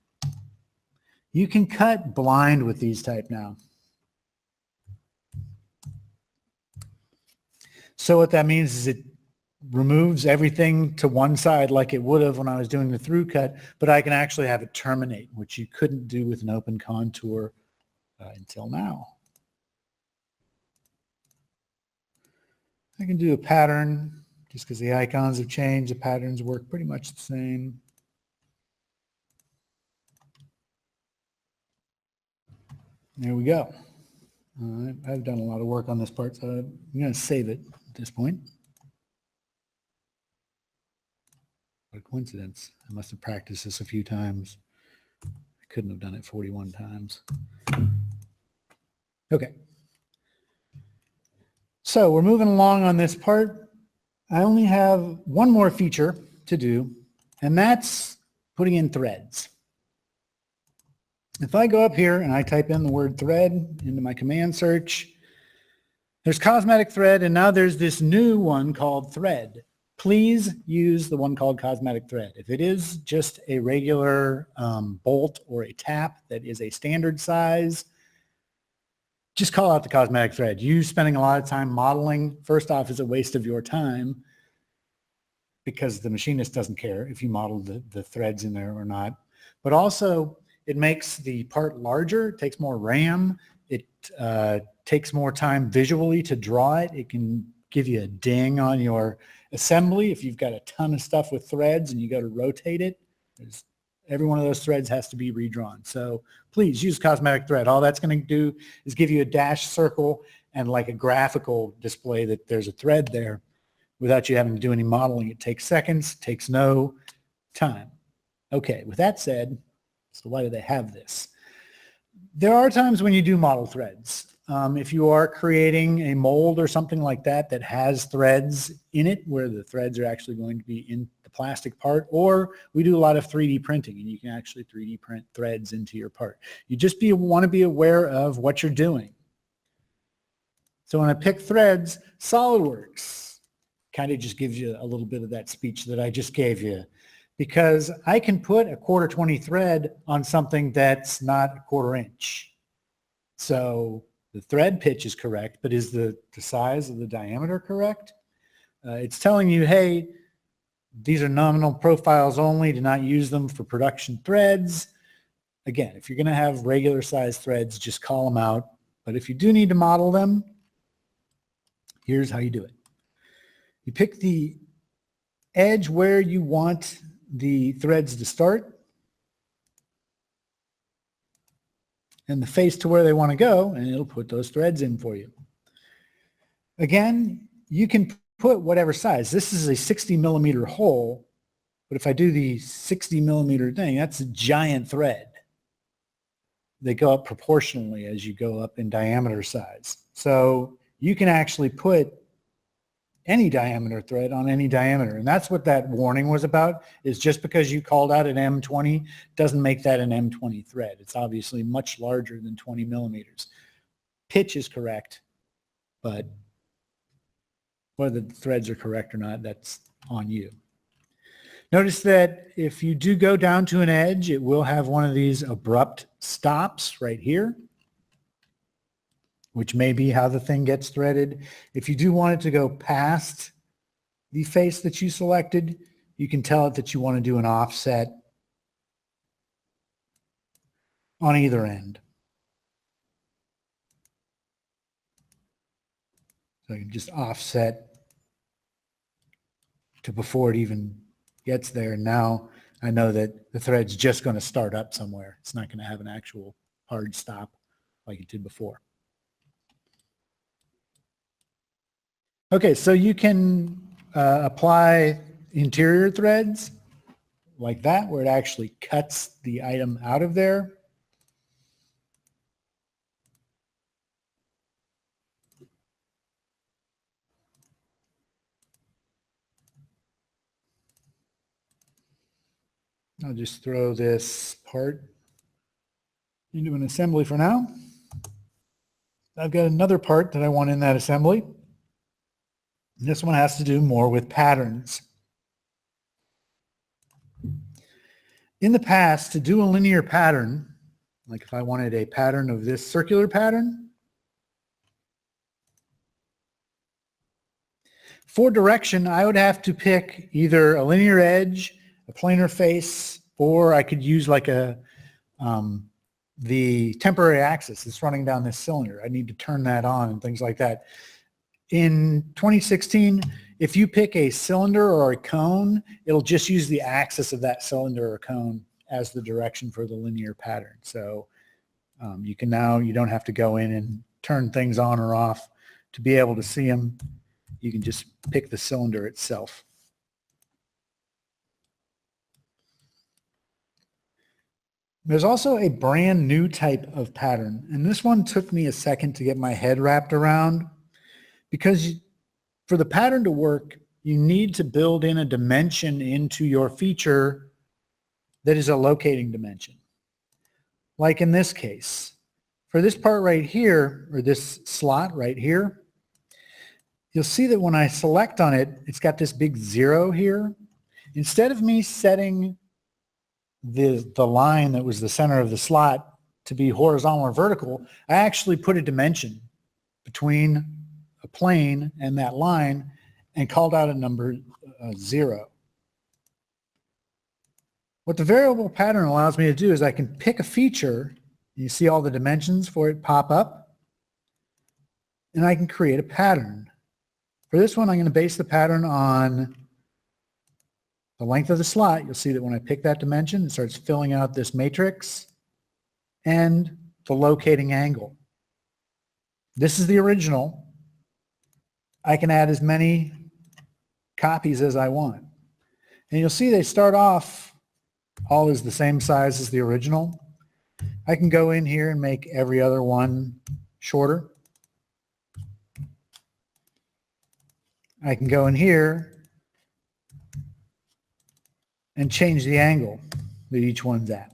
You can cut blind with these type now. So what that means is it removes everything to one side like it would have when I was doing the through cut, but I can actually have it terminate, which you couldn't do with an open contour until now. I can do a pattern just because the icons have changed. The patterns work pretty much the same. There we go. I've done a lot of work on this part, so I'm going to save it at this point. What a coincidence. I must have practiced this a few times. I couldn't have done it 41 times. Okay. So we're moving along on this part. I only have one more feature to do, and that's putting in threads. If I go up here and I type in the word thread into my command search, there's cosmetic thread, and now there's this new one called thread. Please use the one called cosmetic thread. If it is just a regular bolt or a tap that is a standard size, just call out the cosmetic thread. You spending a lot of time modeling, first off, is a waste of your time because the machinist doesn't care if you model the threads in there or not. But also, it makes the part larger, it takes more RAM, it takes more time visually to draw it. It can give you a ding on your assembly if you've got a ton of stuff with threads and you go to rotate it. Every one of those threads has to be redrawn. So please use cosmetic thread. All that's going to do is give you a dash circle and like a graphical display that there's a thread there without you having to do any modeling. It takes seconds, takes no time. Okay, with that said, so why do they have this? There are times when you do model threads. If you are creating a mold or something like that that has threads in it where the threads are actually going to be in the plastic part, or we do a lot of 3D printing and you can actually 3D print threads into your part. You just want to be aware of what you're doing. So when I pick threads, SolidWorks kind of just gives you a little bit of that speech that I just gave you, because I can put a 1/4 thread on something that's not a 1/4 inch. So the thread pitch is correct, but is the size of the diameter correct? It's telling you, hey, these are nominal profiles only. Do not use them for production threads. Again, if you're going to have regular size threads, just call them out. But if you do need to model them, Here's how you do it. You pick the edge where you want the threads to start and the face to where they want to go, and it'll put those threads in for you. Again, you can put whatever size. This is a 60 millimeter hole, but if I do the 60 millimeter thing, that's a giant thread. They go up proportionally as you go up in diameter size. So you can actually put any diameter thread on any diameter. And that's what that warning was about, is just because you called out an M20 doesn't make that an M20 thread. It's obviously much larger than 20 millimeters. Pitch is correct, but whether the threads are correct or not, that's on you. Notice that if you do go down to an edge, it will have one of these abrupt stops right here, which may be how the thing gets threaded. If you do want it to go past the face that you selected, you can tell it that you want to do an offset on either end. So you can just offset to before it even gets there. Now I know that the thread's just going to start up somewhere. It's not going to have an actual hard stop like it did before. Okay, so you can apply interior threads like that, where it actually cuts the item out of there. I'll just throw this part into an assembly for now. I've got another part that I want in that assembly. This one has to do more with patterns. In the past, to do a linear pattern, like if I wanted a pattern of this circular pattern, for direction, I would have to pick either a linear edge, a planar face, or I could use like the temporary axis that's running down this cylinder. I need to turn that on and things like that. In 2016, if you pick a cylinder or a cone, it'll just use the axis of that cylinder or cone as the direction for the linear pattern. So you can now, you don't have to go in and turn things on or off to be able to see them. You can just pick the cylinder itself. There's also a brand new type of pattern, and this one took me a second to get my head wrapped around, because for the pattern to work, you need to build in a dimension into your feature that is a locating dimension. Like in this case, for this part right here, or this slot right here, you'll see that when I select on it, it's got this big 0 here. Instead of me setting the line that was the center of the slot to be horizontal or vertical, I actually put a dimension between a plane and that line and called out a number 0. What the variable pattern allows me to do is I can pick a feature, you see all the dimensions for it pop up, and I can create a pattern. For this one, I'm going to base the pattern on the length of the slot. You'll see that when I pick that dimension, it starts filling out this matrix and the locating angle. This is the original. I can add as many copies as I want. And you'll see they start off all as the same size as the original. I can go in here and make every other one shorter. I can go in here and change the angle that each one's at.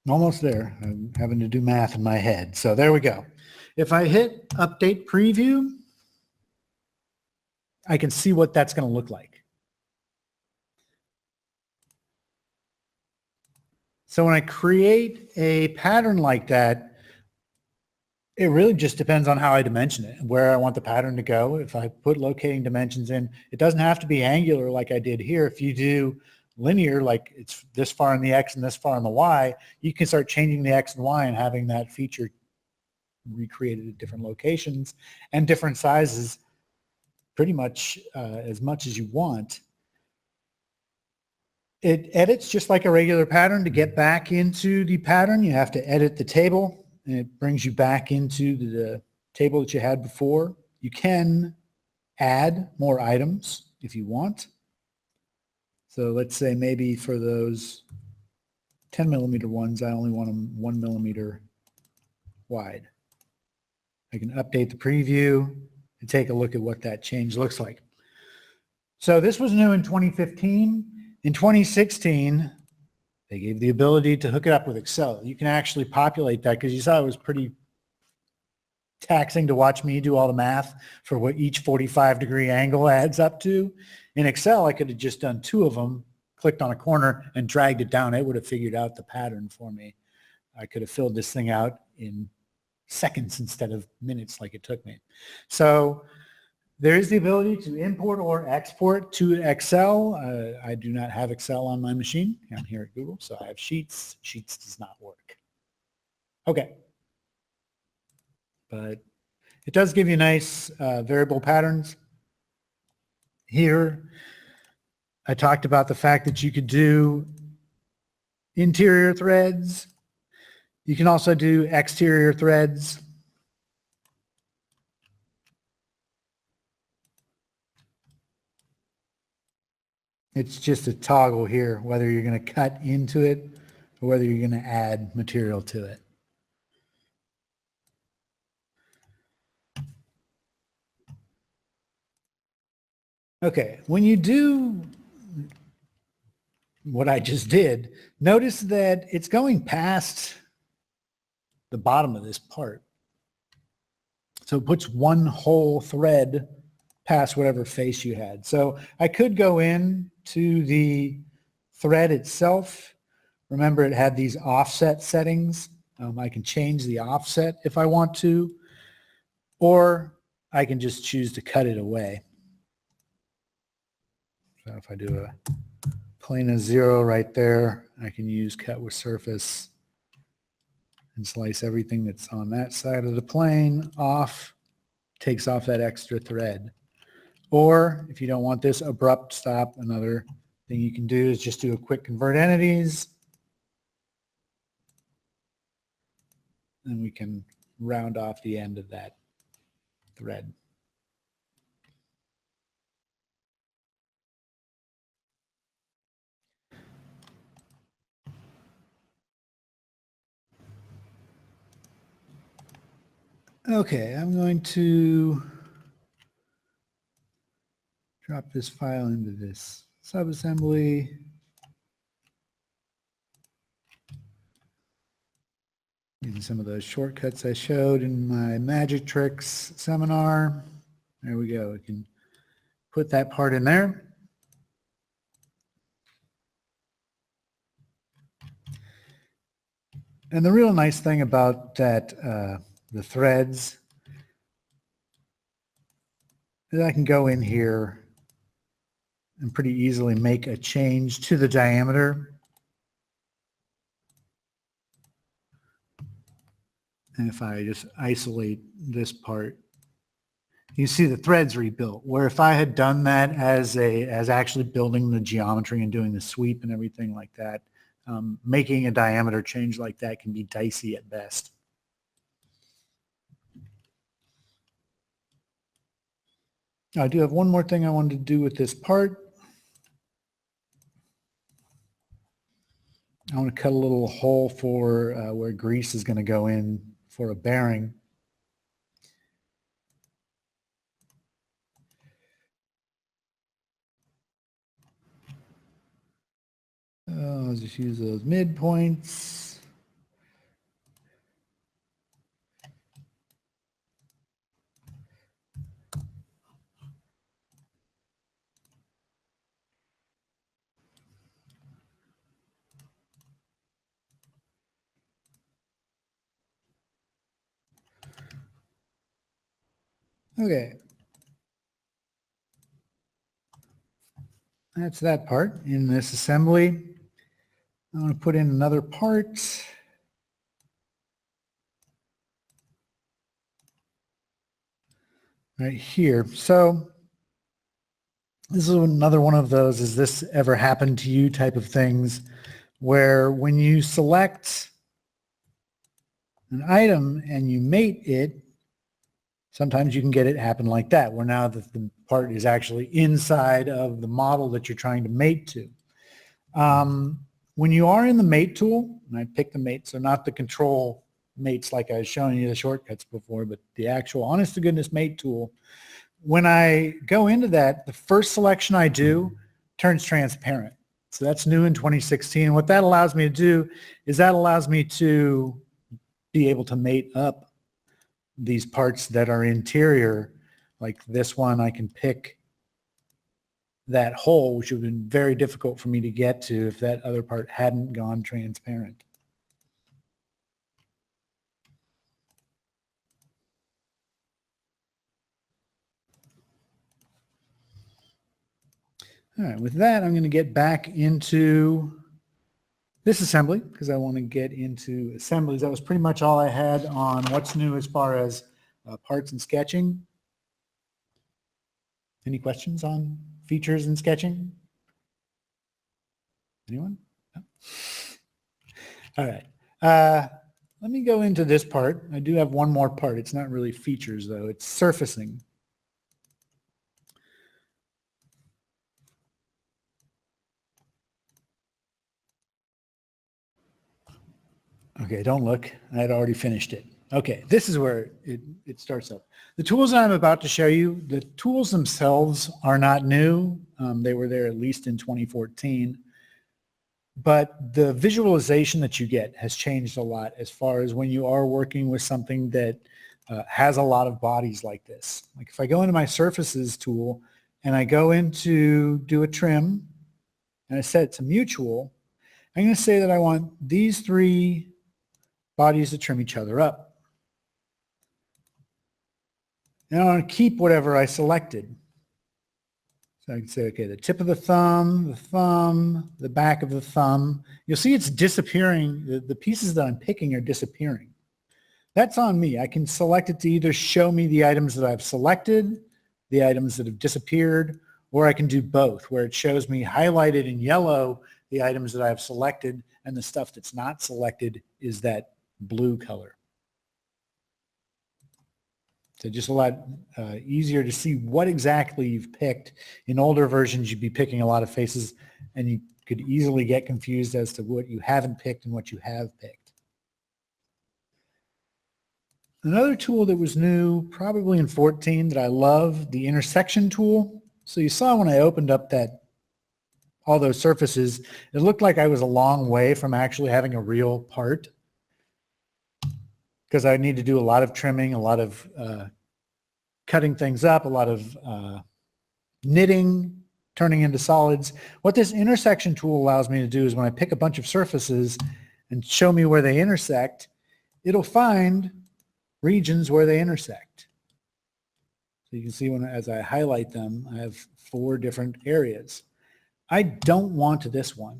Almost there. I'm having to do math in my head. So there we go. If I hit update preview, I can see what that's going to look like. So when I create a pattern like that, It really just depends on how I dimension it, where I want the pattern to go. If I put locating dimensions in, it doesn't have to be angular like I did here. If you do linear, like it's this far in the X and this far in the Y, you can start changing the X and Y and having that feature recreated at different locations and different sizes pretty much as much as you want. It edits just like a regular pattern. To get back into the pattern, you have to edit the table, and it brings you back into the table that you had before. You can add more items if you want. So let's say maybe for those 10 millimeter ones, I only want them 1 millimeter wide. I can update the preview and take a look at what that change looks like. So this was new in 2015. In 2016, they gave the ability to hook it up with Excel. You can actually populate that because you saw it was pretty taxing to watch me do all the math for what each 45-degree angle adds up to. In Excel, I could have just done 2 of them, clicked on a corner and dragged it down. It would have figured out the pattern for me. I could have filled this thing out in seconds instead of minutes like it took me. So there is the ability to import or export to Excel. I do not have Excel on my machine. I'm here at Google, so I have Sheets. Sheets does not work. Okay. But it does give you nice variable patterns. Here, I talked about the fact that you could do interior threads. You can also do exterior threads. It's just a toggle here, whether you're going to cut into it or whether you're going to add material to it. Okay, when you do what I just did, notice that it's going past the bottom of this part. So it puts one whole thread past whatever face you had. So I could go in to the thread itself. Remember, it had these offset settings. I can change the offset if I want to, or I can just choose to cut it away. So if I do a plane of 0 right there, I can use cut with surface and slice everything that's on that side of the plane off, takes off that extra thread. Or if you don't want this abrupt stop, another thing you can do is just do a quick convert entities. And we can round off the end of that thread. Okay, I'm going to drop this file into this subassembly. Using some of those shortcuts I showed in my Magic Tricks seminar. There we go. We can put that part in there. And the real nice thing about that, the threads, is I can go in here and pretty easily make a change to the diameter. And if I just isolate this part, you see the threads rebuilt. Where if I had done that as actually building the geometry and doing the sweep and everything like that, making a diameter change like that can be dicey at best. I do have one more thing I wanted to do with this part. I want to cut a little hole for where grease is going to go in for a bearing. I'll just use those midpoints. Okay. That's that part in this assembly. I'm going to put in another part. Right here. So this is another one of those, has this ever happened to you type of things, where when you select an item and you mate it, sometimes you can get it happen like that, where now the part is actually inside of the model that you're trying to mate to. When you are in the mate tool, and I pick the mate, so not the control mates like I was showing you the shortcuts before, but the actual honest to goodness mate tool, when I go into that, the first selection I do turns transparent. So that's new in 2016. What that allows me to do is that allows me to be able to mate up these parts that are interior. Like this one, I can pick that hole, which would have been very difficult for me to get to if that other part hadn't gone transparent. All right, with that, I'm going to get back into this assembly because I want to get into assemblies. That was pretty much all I had on what's new as far as parts and sketching. Any questions on features and sketching? Anyone? No? All right. Let me go into this part. I do have one more part. It's not really features, though. It's surfacing. Okay, don't look. I had already finished it. Okay, this is where it starts up. The tools that I'm about to show you, the tools themselves are not new. They were there at least in 2014. But the visualization that you get has changed a lot as far as when you are working with something that has a lot of bodies like this. Like if I go into my surfaces tool and I go into do a trim and I set it to mutual, I'm going to say that I want these three bodies to trim each other up. And I want to keep whatever I selected. So I can say, okay, the tip of the thumb, the back of the thumb. You'll see it's disappearing. The pieces that I'm picking are disappearing. That's on me. I can select it to either show me the items that I've selected, the items that have disappeared, or I can do both, where it shows me highlighted in yellow the items that I've selected, and the stuff that's not selected is that blue color. So just a lot easier to see what exactly you've picked. In older versions, you'd be picking a lot of faces, and you could easily get confused as to what you haven't picked and what you have picked. Another tool that was new, probably in 14, that I love, the intersection tool. So you saw when I opened up all those surfaces, it looked like I was a long way from actually having a real part, because I need to do a lot of trimming, a lot of cutting things up, a lot of knitting, turning into solids. What this intersection tool allows me to do is when I pick a bunch of surfaces and show me where they intersect, it'll find regions where they intersect. So you can see as I highlight them, I have 4 different areas. I don't want this one.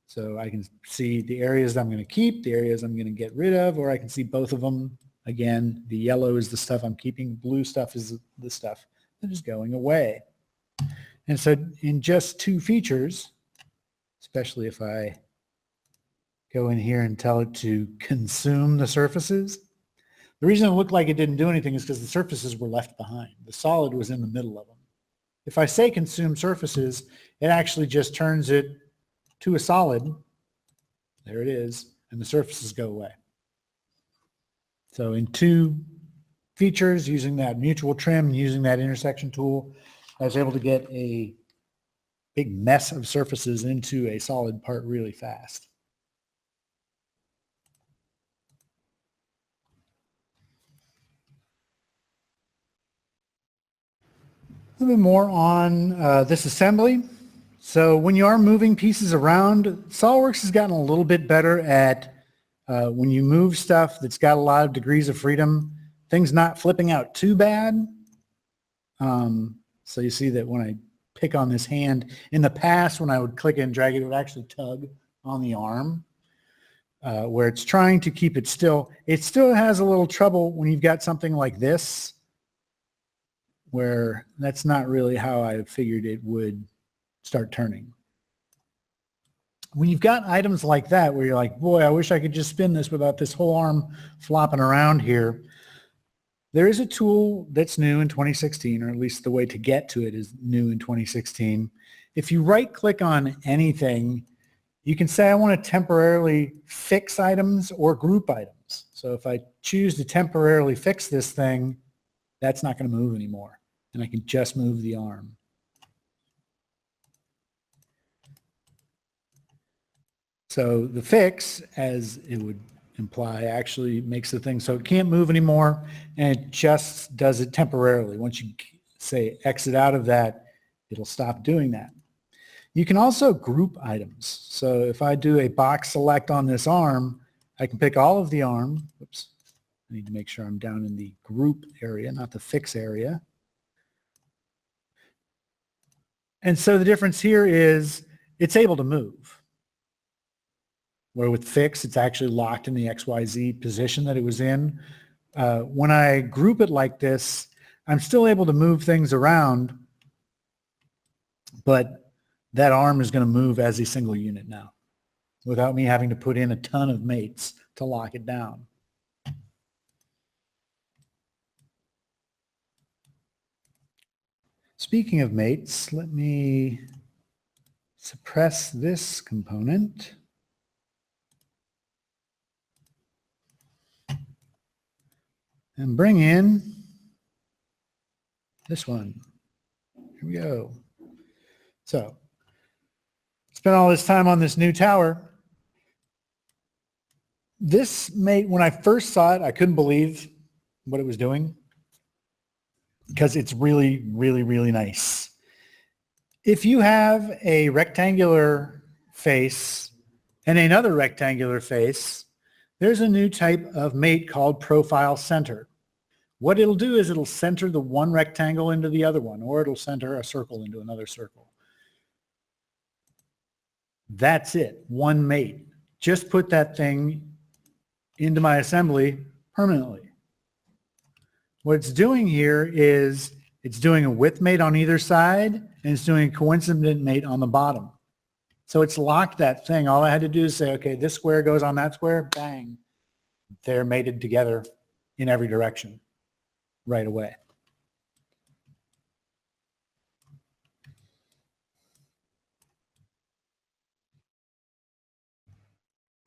So I can see the areas that I'm going to keep, the areas I'm going to get rid of, or I can see both of them. Again, the yellow is the stuff I'm keeping, blue stuff is the stuff that is going away. And so in just 2 features, especially if I go in here and tell it to consume the surfaces, the reason it looked like it didn't do anything is because the surfaces were left behind. The solid was in the middle of them. If I say consume surfaces, it actually just turns it to a solid. There it is, and the surfaces go away. So in 2 features, using that mutual trim, using that intersection tool, I was able to get a big mess of surfaces into a solid part really fast. A little bit more on this assembly. So when you are moving pieces around, SolidWorks has gotten a little bit better at when you move stuff that's got a lot of degrees of freedom, things not flipping out too bad. So you see that when I pick on this hand, in the past when I would click and drag it, it would actually tug on the arm. Where it's trying to keep it still. It still has a little trouble when you've got something like this, where that's not really how I figured it would start turning. When you've got items like that, where you're like, boy, I wish I could just spin this without this whole arm flopping around here, there is a tool that's new in 2016, or at least the way to get to it is new in 2016. If you right-click on anything, you can say I want to temporarily fix items or group items. So if I choose to temporarily fix this thing, that's not going to move anymore. And I can just move the arm. So the fix, as it would imply, actually makes the thing so it can't move anymore, and it just does it temporarily. Once you say exit out of that, it'll stop doing that. You can also group items. So if I do a box select on this arm, I can pick all of the arm. Oops, I need to make sure I'm down in the group area, not the fix area. And so the difference here is it's able to move. Where with fix, it's actually locked in the XYZ position that it was in. When I group it like this, I'm still able to move things around, but that arm is going to move as a single unit now without me having to put in a ton of mates to lock it down. Speaking of mates, let me suppress this component. And bring in this one. Here we go. So, spent all this time on this new tower. This mate, when I first saw it, I couldn't believe what it was doing because it's really, really, really nice. If you have a rectangular face and another rectangular face, there's a new type of mate called profile center. What it'll do is it'll center the one rectangle into the other one, or it'll center a circle into another circle. That's it, one mate. Just put that thing into my assembly permanently. What it's doing here is it's doing a width mate on either side, and it's doing a coincident mate on the bottom. So it's locked that thing. All I had to do is say, okay, this square goes on that square, bang. They're mated together in every direction right away.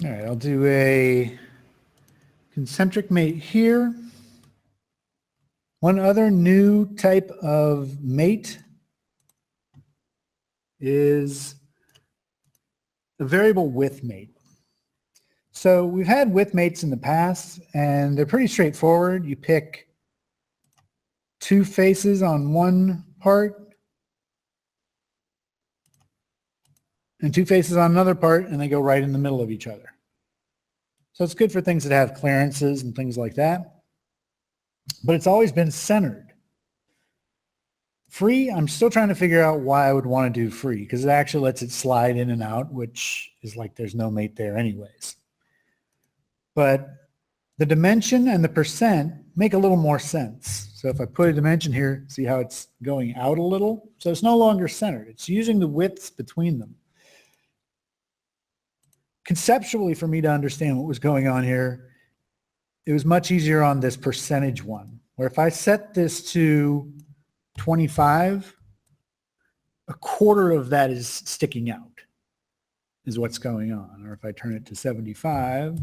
All right, I'll do a concentric mate here. One other new type of mate is a variable width mate. So we've had width mates in the past, and they're pretty straightforward. You pick two faces on one part and two faces on another part, and they go right in the middle of each other. So it's good for things that have clearances and things like that. But it's always been centered. Free, I'm still trying to figure out why I would want to do free, because it actually lets it slide in and out, which is like there's no mate there anyways. But the dimension and the percent make a little more sense. So if I put a dimension here, see how it's going out a little? So it's no longer centered. It's using the widths between them. Conceptually, for me to understand what was going on here, it was much easier on this percentage one, where if I set this to 25, a quarter of that is sticking out, is what's going on. Or if I turn it to 75,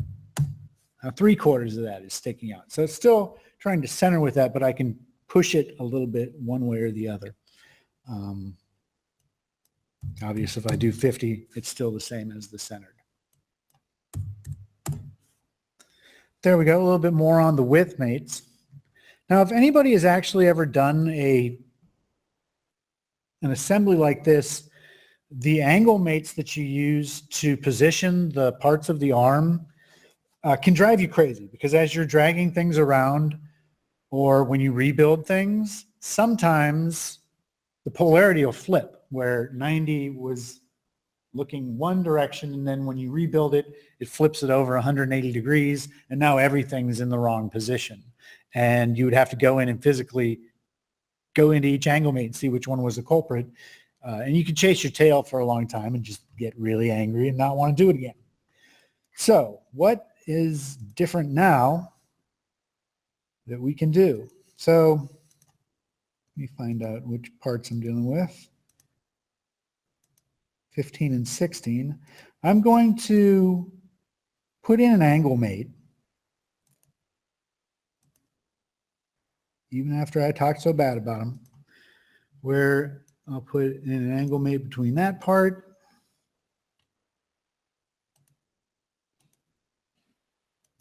now 3/4 of that is sticking out. So it's still trying to center with that, but I can push it a little bit one way or the other. Obviously, if I do 50, it's still the same as the centered. There we go, a little bit more on the width mates. Now, if anybody has actually ever done an assembly like this, the angle mates that you use to position the parts of the arm can drive you crazy, because as you're dragging things around, or when you rebuild things, sometimes the polarity will flip where 90 was looking one direction, and then when you rebuild it, it flips it over 180 degrees, and now everything's in the wrong position. And you would have to go in and physically go into each angle mate and see which one was the culprit. And you could chase your tail for a long time and just get really angry and not want to do it again. So what is different now that we can do? So let me find out which parts I'm dealing with. 15 and 16. I'm going to put in an angle mate. Even after I talked so bad about them, where I'll put in an angle mate between that part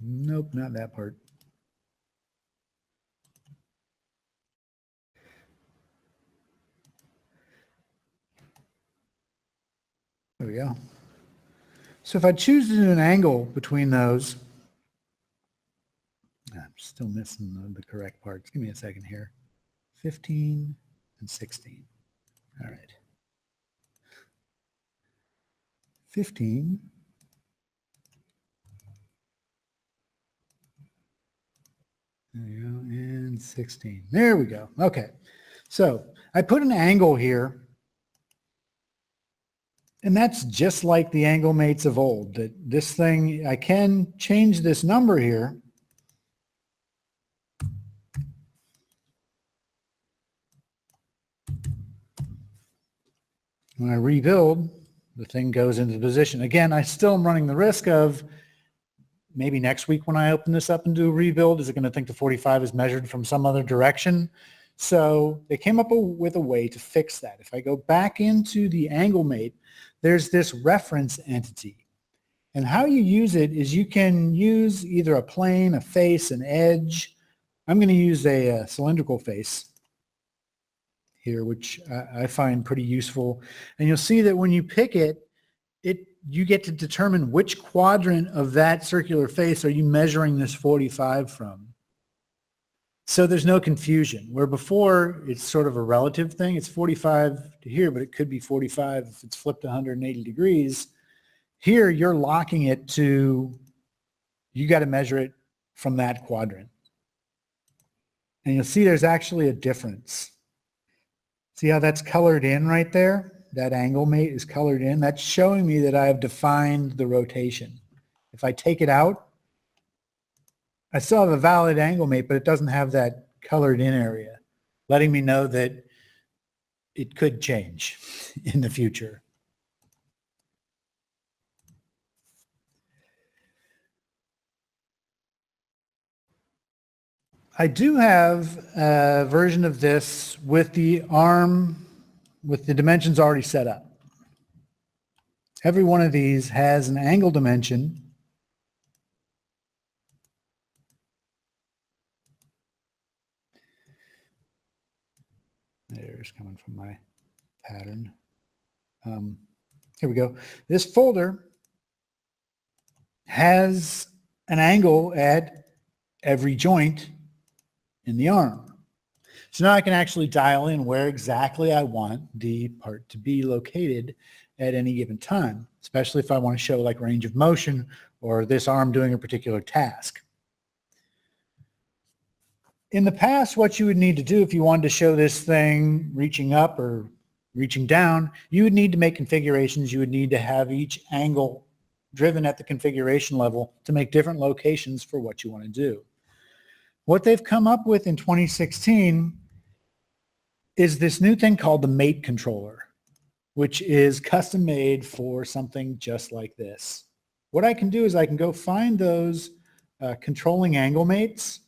nope, not that part. There we go. So if I choose to do an angle between those, I'm still missing the correct parts. Give me a second here. 15 and 16. All right. 15. There you go. And 16. There we go. Okay. So I put an angle here. And that's just like the angle mates of old. That this thing, I can change this number here. When I rebuild, the thing goes into position. Again, I still am running the risk of maybe next week when I open this up and do a rebuild, is it going to think the 45 is measured from some other direction? So they came up with a way to fix that. If I go back into the angle mate, there's this reference entity. And how you use it is you can use either a plane, a face, an edge. I'm going to use a cylindrical face here, which I find pretty useful. And you'll see that when you pick it, you get to determine which quadrant of that circular face are you measuring this 45 from. So there's no confusion, where before it's sort of a relative thing. It's 45 to here, but it could be 45 if it's flipped 180 degrees. Here you're locking it to, you got to measure it from that quadrant. And you'll see there's actually a difference. See how that's colored in right there? That angle mate is colored in. That's showing me that I have defined the rotation. If I take it out, I still have a valid angle mate, but it doesn't have that colored in area, letting me know that it could change in the future. I do have a version of this with the arm, with the dimensions already set up. Every one of these has an angle dimension. There's coming from my pattern. Here we go. This folder has an angle at every joint in the arm. So now I can actually dial in where exactly I want the part to be located at any given time, especially if I want to show like range of motion or this arm doing a particular task. In the past, what you would need to do if you wanted to show this thing reaching up or reaching down, you would need to make configurations. You would need to have each angle driven at the configuration level to make different locations for what you want to do. What they've come up with in 2016 is this new thing called the mate controller, which is custom made for something just like this. What I can do is I can go find those controlling angle mates.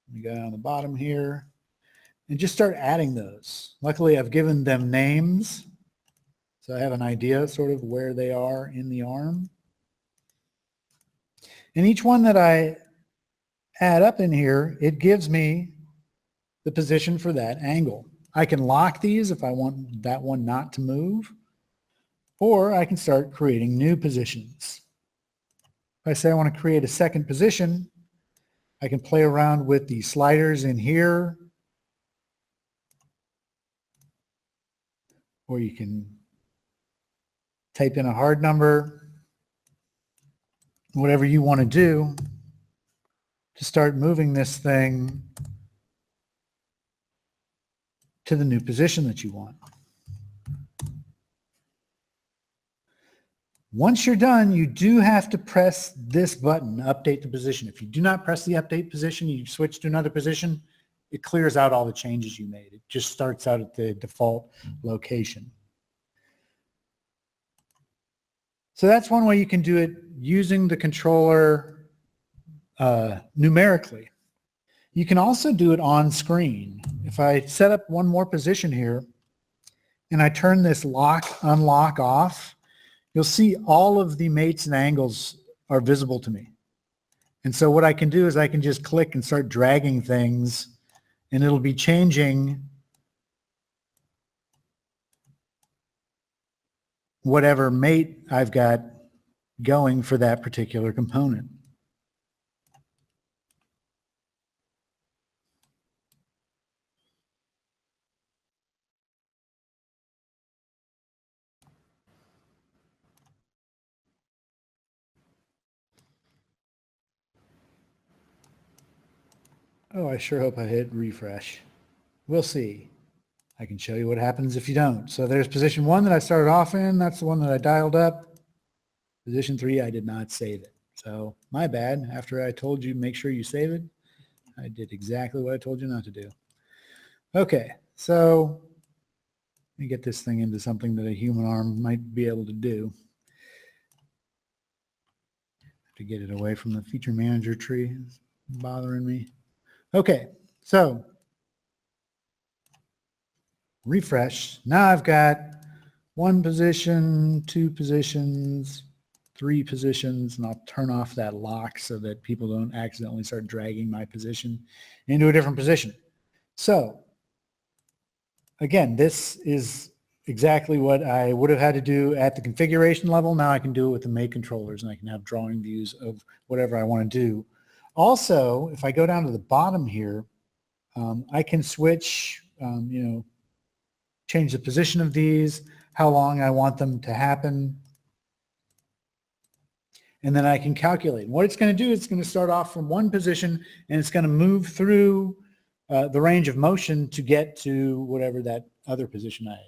Let me go down the bottom here and just start adding those. Luckily, I've given them names, so I have an idea sort of where they are in the arm. And each one that I add up in here, it gives me the position for that angle. I can lock these if I want that one not to move, or I can start creating new positions. If I say I want to create a second position, I can play around with the sliders in here, or you can type in a hard number, whatever you want to do to start moving this thing to the new position that you want. Once you're done, you do have to press this button, update the position. If you do not press the update position, you switch to another position, it clears out all the changes you made. It just starts out at the default location. So that's one way you can do it using the controller numerically. You can also do it on screen. If I set up one more position here and I turn this lock, unlock off, you'll see all of the mates and angles are visible to me. And so what I can do is I can just click and start dragging things, and it'll be changing whatever mate I've got going for that particular component. Oh, I sure hope I hit refresh. We'll see. I can show you what happens if you don't. So there's position 1 that I started off in. That's the one that I dialed up. Position 3, I did not save it. So my bad. After I told you make sure you save it, I did exactly what I told you not to do. Okay, so let me get this thing into something that a human arm might be able to do. Have to get it away from the feature manager tree. It's bothering me. Okay, so refresh. Now I've got 1 position, 2 positions, 3 positions, and I'll turn off that lock so that people don't accidentally start dragging my position into a different position. So again, this is exactly what I would have had to do at the configuration level. Now I can do it with the mate controllers, and I can have drawing views of whatever I want to do. Also, if I go down to the bottom here, I can switch, change the position of these, how long I want them to happen, and then I can calculate. And what it's going to do, it's going to start off from 1 position, and it's going to move through the range of motion to get to whatever that other position I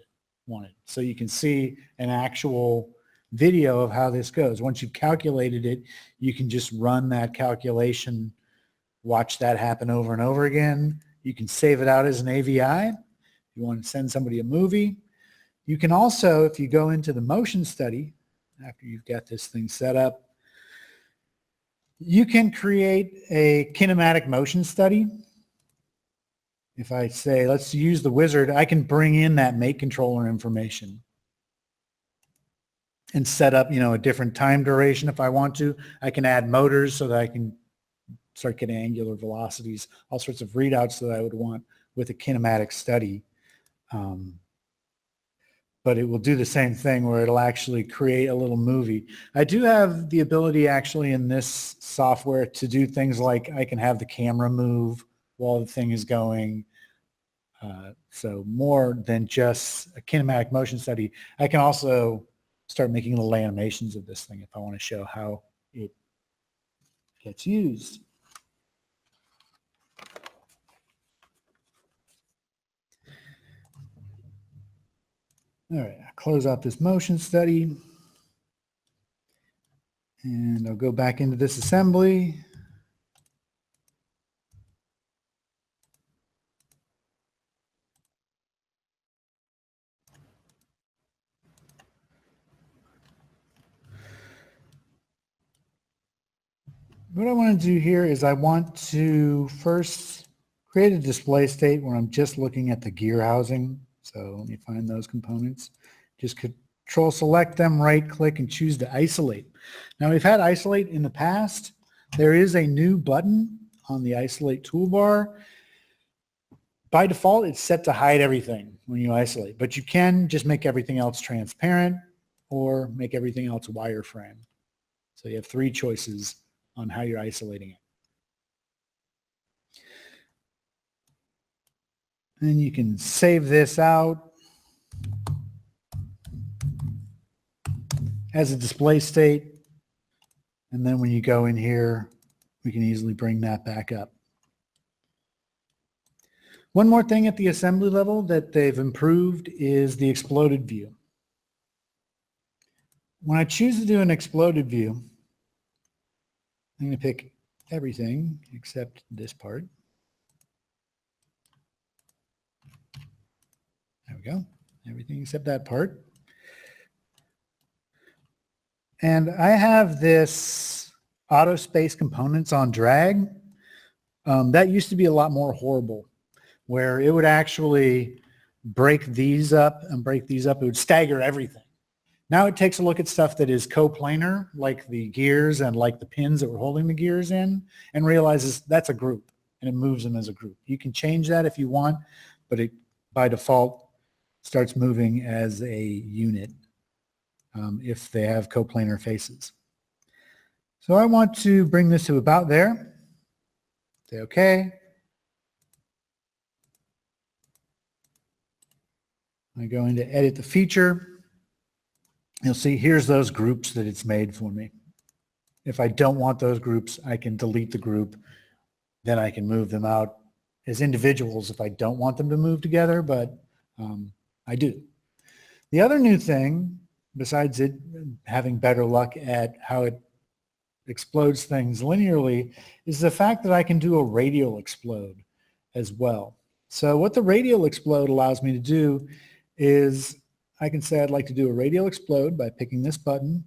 wanted. So you can see an actual video of how this goes. Once you've calculated it, you can just run that calculation, watch that happen over and over again. You can save it out as an AVI. If you want to send somebody a movie. You can also, if you go into the motion study, after you've got this thing set up, you can create a kinematic motion study. If I say, let's use the wizard, I can bring in that mate controller information and set up, a different time duration if I want to. I can add motors so that I can start getting angular velocities, all sorts of readouts that I would want with a kinematic study. But it will do the same thing where it'll actually create a little movie. I do have the ability actually in this software to do things like I can have the camera move while the thing is going. So more than just a kinematic motion study, I can also start making little animations of this thing if I want to show how it gets used. All right, I'll close out this motion study. And I'll go back into this assembly. What I want to do here is I want to first create a display state where I'm just looking at the gear housing. So let me find those components. Just control select them, right click, and choose to isolate. Now we've had isolate in the past. There is a new button on the isolate toolbar. By default, it's set to hide everything when you isolate, but you can just make everything else transparent or make everything else wireframe. So you have 3 choices on how you're isolating it. And you can save this out as a display state. And then when you go in here, we can easily bring that back up. One more thing at the assembly level that they've improved is the exploded view. When I choose to do an exploded view, I'm going to pick everything except this part. There we go. Everything except that part. And I have this auto space components on drag. That used to be a lot more horrible, where it would actually break these up and break these up. It would stagger everything. Now it takes a look at stuff that is coplanar, like the gears and like the pins that we're holding the gears in, and realizes that's a group, and it moves them as a group. You can change that if you want, but it by default starts moving as a unit if they have coplanar faces. So I want to bring this to about there. Say okay. I go into edit the feature. You'll see here's those groups that it's made for me. If I don't want those groups, I can delete the group. Then I can move them out as individuals if I don't want them to move together, but I do. The other new thing, besides it having better luck at how it explodes things linearly, is the fact that I can do a radial explode as well. So what the radial explode allows me to do is I can say I'd like to do a radial explode by picking this button.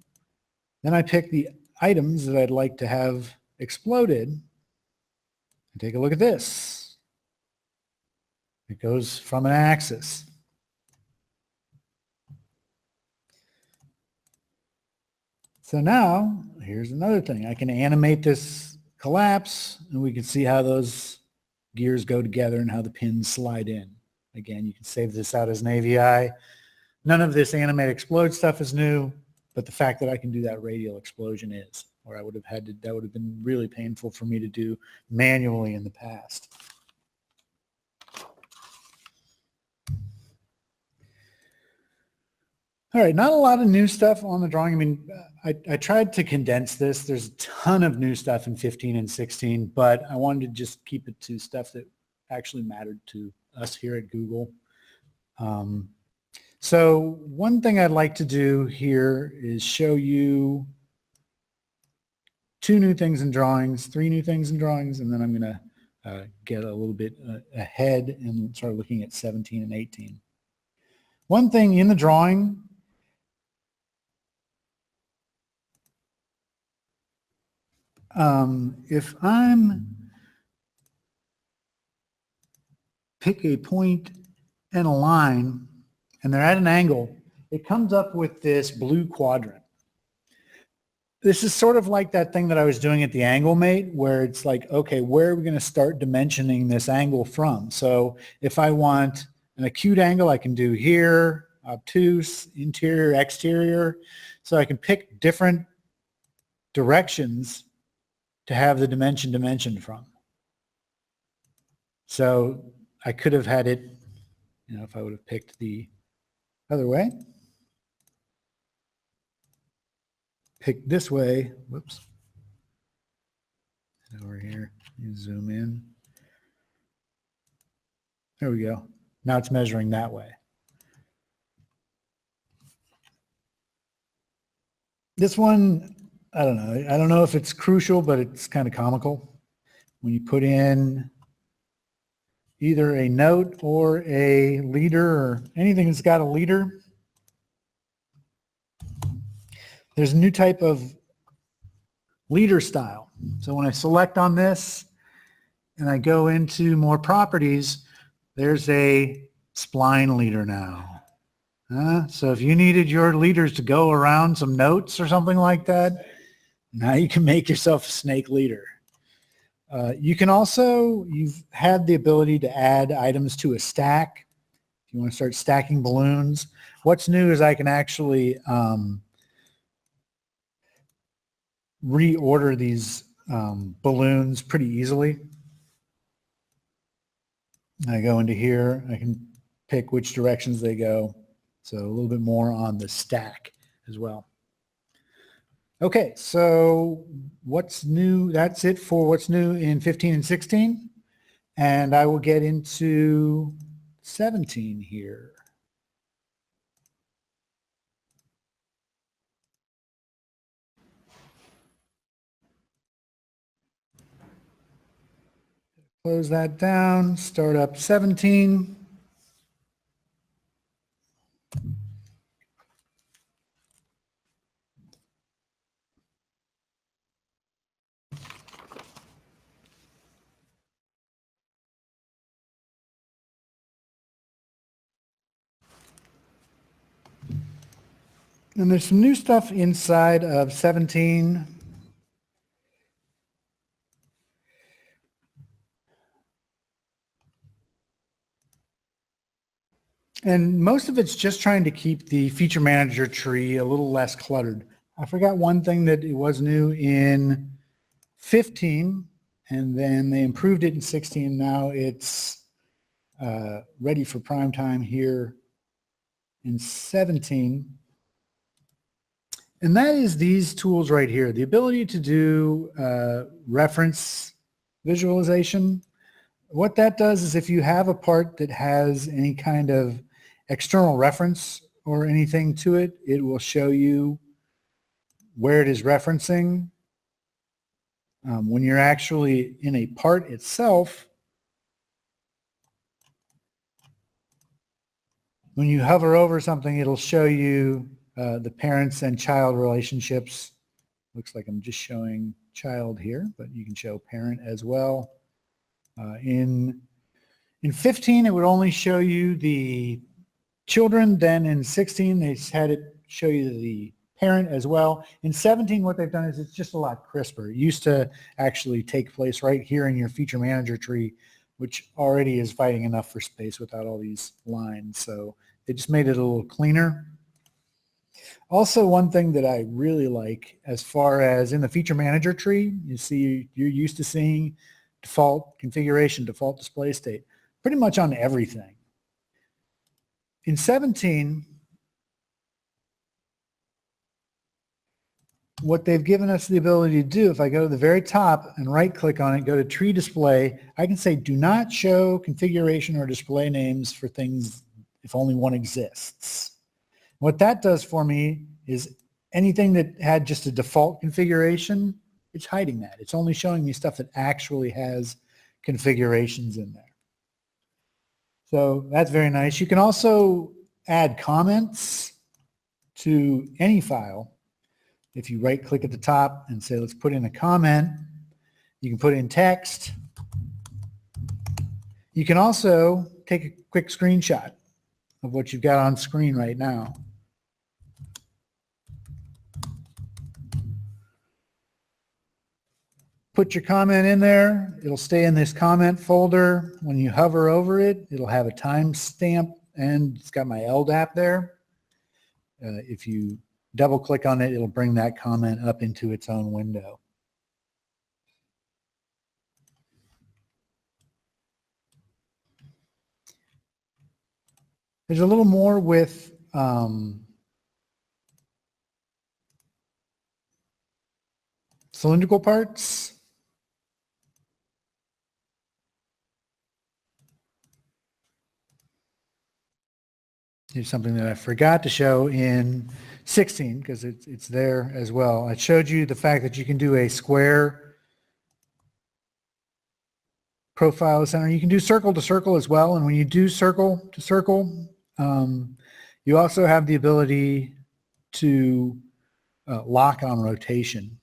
Then I pick the items that I'd like to have exploded. And take a look at this. It goes from an axis. So now, here's another thing. I can animate this collapse, and we can see how those gears go together and how the pins slide in. Again, you can save this out as an AVI. None of this animate explode stuff is new, but the fact that I can do that radial explosion is, or I would have had to, that would have been really painful for me to do manually in the past. All right, not a lot of new stuff on the drawing. I mean, I tried to condense this. There's a ton of new stuff in 15 and 16, but I wanted to just keep it to stuff that actually mattered to us here at Google. So one thing I'd like to do here is show you 2 new things in drawings, 3 new things in drawings, and then I'm going to get a little bit ahead and start looking at 17 and 18. One thing in the drawing, if I'm pick a point and a line and they're at an angle, it comes up with this blue quadrant. This is sort of like that thing that I was doing at the angle mate, where it's like, okay, where are we going to start dimensioning this angle from? So if I want an acute angle, I can do here, obtuse, interior, exterior. So I can pick different directions to have the dimension dimensioned from. So I could have had it, you know, if I would have picked the other way. Pick this way, whoops, over here, you zoom in. There we go. Now it's measuring that way. This one, I don't know. I don't know if it's crucial, but it's kind of comical. When you put in either a note or a leader or anything that's got a leader, there's a new type of leader style. So when I select on this and I go into more properties, there's a spline leader now. So if you needed your leaders to go around some notes or something like that, now you can make yourself a snake leader. You can also, you've had the ability to add items to a stack. If you want to start stacking balloons. What's new is I can actually reorder these balloons pretty easily. I go into here, I can pick which directions they go. So a little bit more on the stack as well. Okay, so what's new? That's it for what's new in 15 and 16. And I will get into 17 here. Close that down, start up 17. And there's some new stuff inside of 17. And most of it's just trying to keep the feature manager tree a little less cluttered. I forgot one thing that it was new in 15, and then they improved it in 16. Now it's ready for prime time here in 17. And that is these tools right here. The ability to do reference visualization. What that does is if you have a part that has any kind of external reference or anything to it, it will show you where it is referencing. When you're actually in a part itself, when you hover over something, it'll show you the parents and child relationships. Looks like I'm just showing child here, but you can show parent as well. In 15, it would only show you the children. Then in 16, they had it show you the parent as well. In 17, what they've done is it's just a lot crisper. It used to actually take place right here in your feature manager tree, which already is fighting enough for space without all these lines. So they just made it a little cleaner. Also, one thing that I really like as far as in the feature manager tree, you see you're used to seeing default configuration, default display state, pretty much on everything. In 17, what they've given us the ability to do, if I go to the very top and right click on it, go to tree display, I can say do not show configuration or display names for things if only one exists. What that does for me is anything that had just a default configuration, it's hiding that. It's only showing me stuff that actually has configurations in there. So that's very nice. You can also add comments to any file. If you right click at the top and say, let's put in a comment, you can put in text. You can also take a quick screenshot of what you've got on screen right now. Put your comment in there. It'll stay in this comment folder. When you hover over it, it'll have a timestamp and it's got my LDAP there. If you double click on it, it'll bring that comment up into its own window. There's a little more with cylindrical parts. Here's something that I forgot to show in 16 because it's there as well. I showed you the fact that you can do a square profile center. You can do circle to circle as well. And when you do circle to circle, you also have the ability to lock on rotation.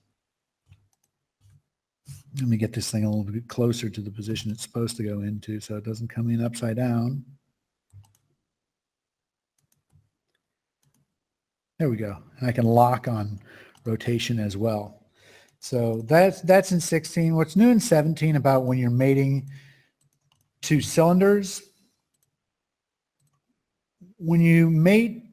Let me get this thing a little bit closer to the position it's supposed to go into so it doesn't come in upside down. There we go. And I can lock on rotation as well. So that's in 16. What's new in 17 about when you're mating two cylinders? When you mate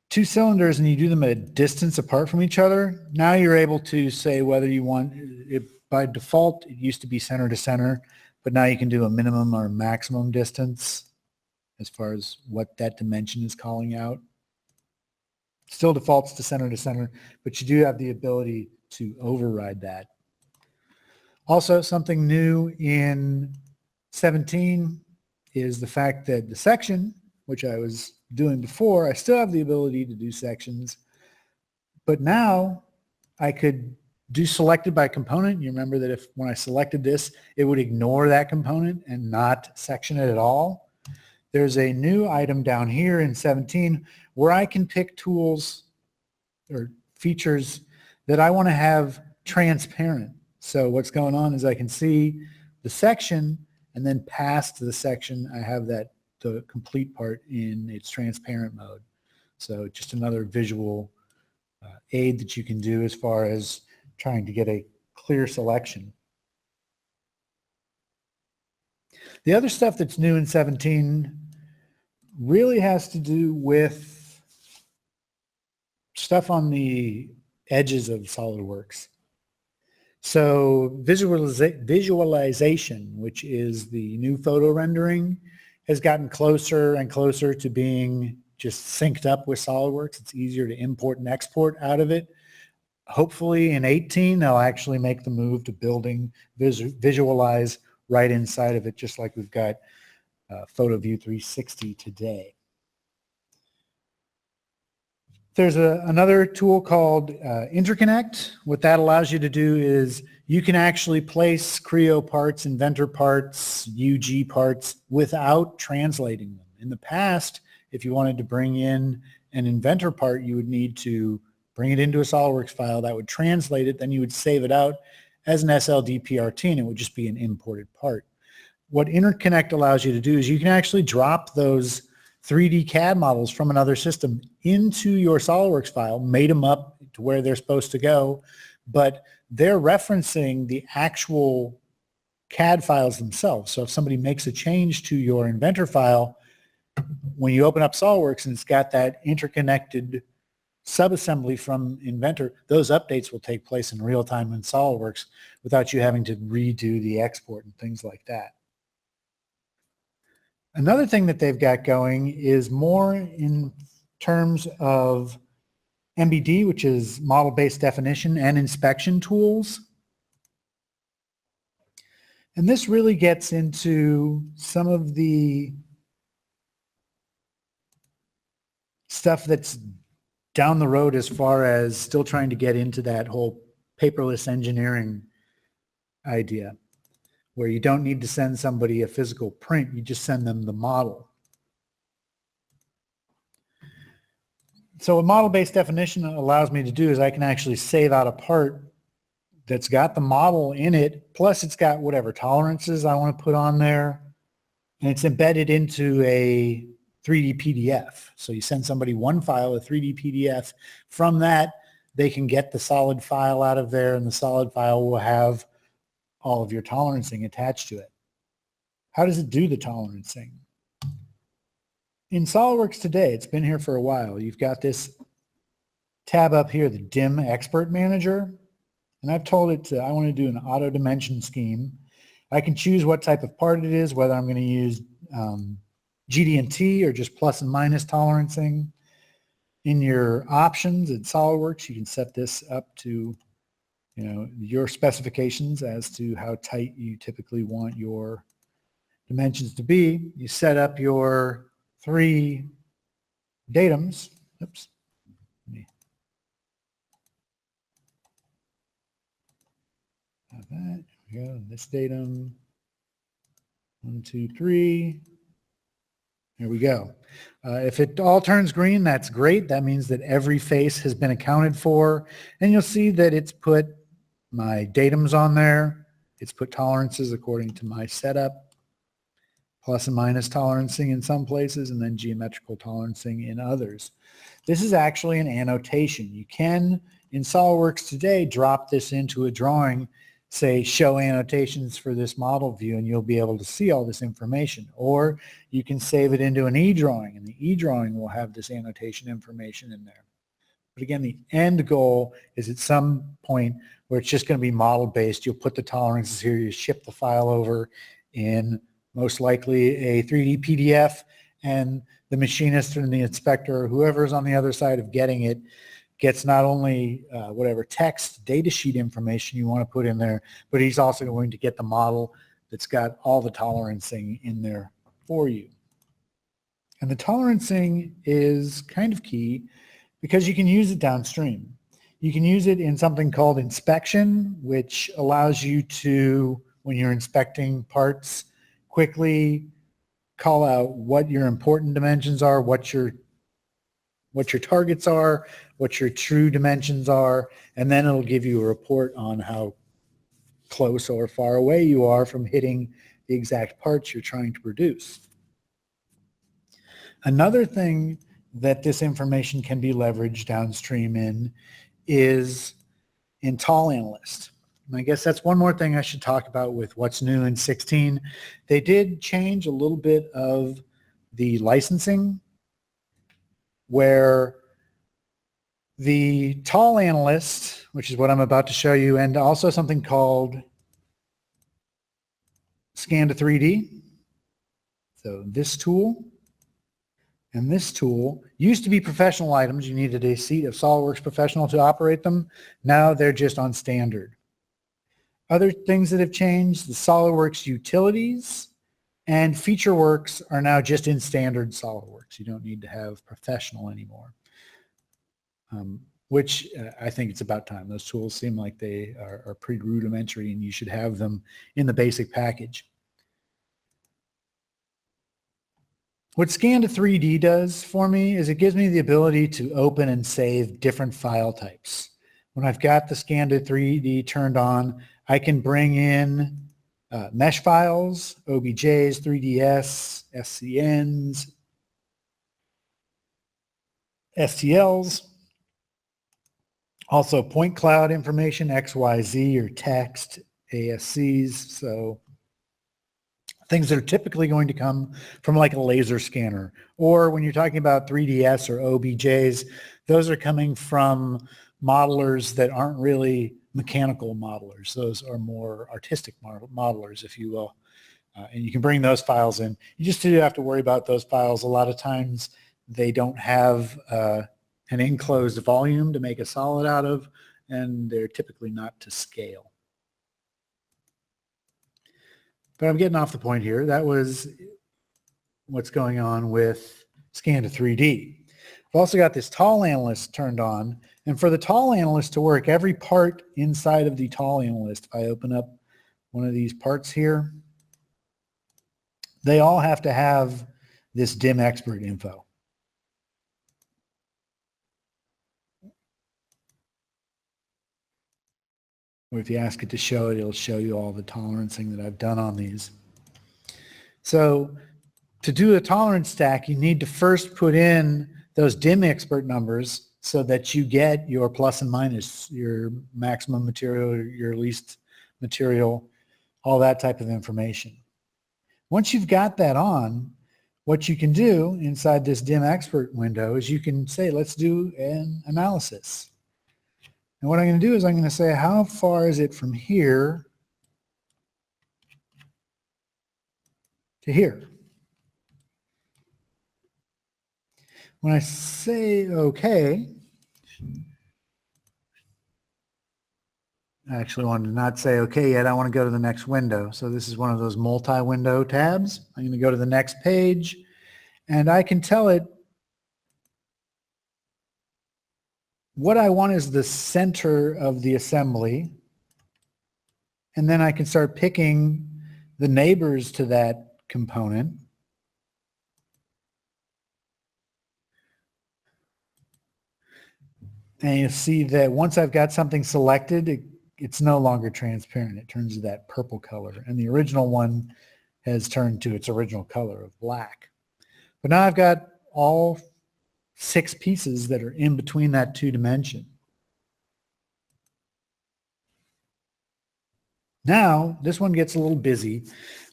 two cylinders and you do them at a distance apart from each other, now you're able to say whether you want it by default. It used to be center to center, but now you can do a minimum or maximum distance as far as what that dimension is calling out. Still defaults to center, but you do have the ability to override that. Also, something new in 17 is the fact that the section, which I was doing before, I still have the ability to do sections, but now I could do selected by component. You remember that if when I selected this, it would ignore that component and not section it at all. There's a new item down here in 17 where I can pick tools or features that I want to have transparent. So what's going on is I can see the section, and then past the section, I have that the complete part in its transparent mode. So just another visual aid that you can do as far as trying to get a clear selection. The other stuff that's new in 17 really has to do with stuff on the edges of SolidWorks. So visualization, which is the new photo rendering, has gotten closer and closer to being just synced up with SolidWorks. It's easier to import and export out of it. Hopefully in 18, they'll actually make the move to building visualize right inside of it, just like we've got Photo View 360 today. There's another tool called Interconnect. What that allows you to do is you can actually place Creo parts, Inventor parts, UG parts without translating them. In the past, if you wanted to bring in an Inventor part, you would need to bring it into a SolidWorks file that would translate it, then you would save it out as an SLD PRT, and it would just be an imported part. What Interconnect allows you to do is you can actually drop those 3D CAD models from another system into your SolidWorks file, made them up to where they're supposed to go, but they're referencing the actual CAD files themselves. So if somebody makes a change to your Inventor file, when you open up SolidWorks and it's got that interconnected subassembly from Inventor, those updates will take place in real time in SolidWorks without you having to redo the export and things like that. Another thing that they've got going is more in terms of MBD, which is model-based definition and inspection tools. And this really gets into some of the stuff that's down the road as far as still trying to get into that whole paperless engineering idea, where you don't need to send somebody a physical print, you just send them the model. So what model-based definition allows me to do is I can actually save out a part that's got the model in it, plus it's got whatever tolerances I want to put on there, and it's embedded into a 3D PDF. So you send somebody one file, a 3D PDF. From that, they can get the solid file out of there, and the solid file will have all of your tolerancing attached to it. How does it do the tolerancing? In SolidWorks today, it's been here for a while, you've got this tab up here, the DIM Expert Manager, and I've told it I want to do an auto dimension scheme. I can choose what type of part it is, whether I'm going to use GD&T or just plus and minus tolerancing. In your options in SolidWorks, you can set this up to your specifications as to how tight you typically want your dimensions to be. You set up your 3 datums. Oops. Let me have that. Here we go. This datum. 1, 2, 3. Here we go. If it all turns green, that's great. That means that every face has been accounted for. And you'll see that it's put my datums on there. It's put tolerances according to my setup, plus and minus tolerancing in some places, and then geometrical tolerancing in others. This is actually an annotation. You can, in SolidWorks today, drop this into a drawing, say show annotations for this model view, and you'll be able to see all this information. Or you can save it into an e-drawing, and the e-drawing will have this annotation information in there. But again, the end goal is at some point where it's just going to be model-based. You'll put the tolerances here, you ship the file over, in most likely a 3D PDF, and the machinist and the inspector, whoever's on the other side of getting it, gets not only whatever text data sheet information you want to put in there, but he's also going to get the model that's got all the tolerancing in there for you. And the tolerancing is kind of key because you can use it downstream. You can use it in something called inspection, which allows you to, when you're inspecting parts, quickly call out what your important dimensions are, what your targets are, what your true dimensions are, and then it'll give you a report on how close or far away you are from hitting the exact parts you're trying to produce. Another thing that this information can be leveraged downstream in is in Tall Analyst. And I guess that's one more thing I should talk about with what's new in 16. They did change a little bit of the licensing, where the Tall Analyst, which is what I'm about to show you, and also something called Scan to 3D. So this tool and this tool used to be professional items. You needed a seat of SolidWorks Professional to operate them. Now they're just on standard. Other things that have changed, the SolidWorks utilities and FeatureWorks are now just in standard SolidWorks. You don't need to have professional anymore, which I think it's about time. Those tools seem like they are pretty rudimentary, and you should have them in the basic package. What Scan to 3D does for me is it gives me the ability to open and save different file types. When I've got the Scan to 3D turned on, I can bring in mesh files, OBJs, 3DS, SCNs, STLs, also point cloud information, XYZ or text, ASCs, so things that are typically going to come from like a laser scanner. Or when you're talking about 3DS or OBJs, those are coming from modelers that aren't really mechanical modelers. Those are more artistic modelers, if you will. And you can bring those files in. You just do have to worry about those files. A lot of times they don't have an enclosed volume to make a solid out of, and they're typically not to scale. But I'm getting off the point here. That was what's going on with Scan to 3D. I've also got this Tall Analyst turned on. And for the Tall Analyst to work, every part inside of the Tall Analyst, if I open up one of these parts here, they all have to have this dim expert info. Or if you ask it to show it, it'll show you all the tolerancing that I've done on these. So to do a tolerance stack, you need to first put in those dim expert numbers so that you get your plus and minus, your maximum material, your least material, all that type of information. Once you've got that on, what you can do inside this dim expert window is you can say, let's do an analysis. And what I'm going to do is I'm going to say, how far is it from here to here? When I say OK, I actually wanted to not say OK yet. I want to go to the next window. So this is one of those multi-window tabs. I'm going to go to the next page, and I can tell it what I want is the center of the assembly. And then I can start picking the neighbors to that component. And you see that once I've got something selected, it's no longer transparent. It turns to that purple color. And the original one has turned to its original color of black. But now I've got all 6 pieces that are in between that 2 dimension. Now, this one gets a little busy.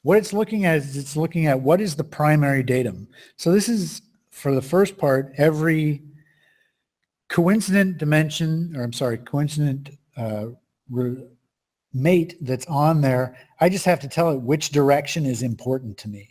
What it's looking at is it's looking at what is the primary datum. So this is, for the first part, every coincident dimension, or I'm sorry, coincident mate that's on there, I just have to tell it which direction is important to me.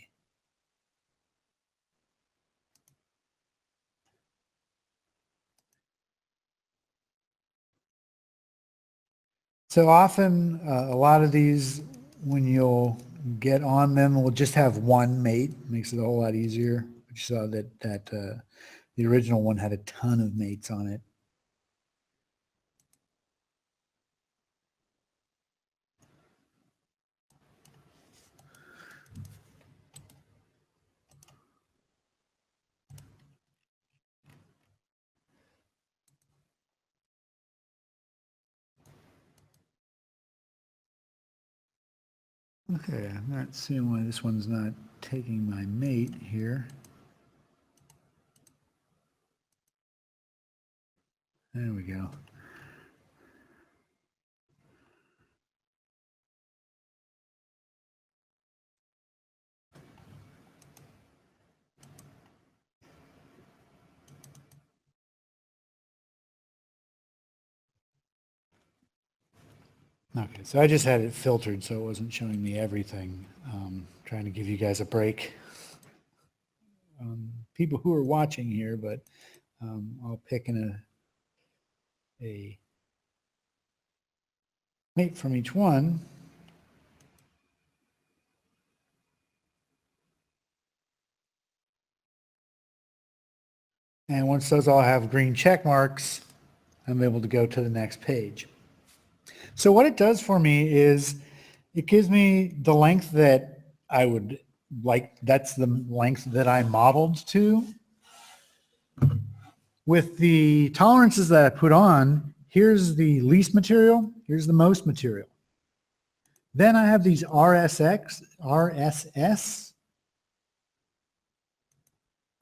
So often, a lot of these, when you'll get on them, will just have one mate. Makes it a whole lot easier. You saw that the original one had a ton of mates on it. Okay, I'm not seeing why this one's not taking my mate here. There we go. Okay, so I just had it filtered so it wasn't showing me everything. Trying to give you guys a break. People who are watching here, but I'll pick a mate from each one. And once those all have green check marks, I'm able to go to the next page. So what it does for me is it gives me the length that I would like. That's the length that I modeled to. With the tolerances that I put on, here's the least material, here's the most material. Then I have these RSS,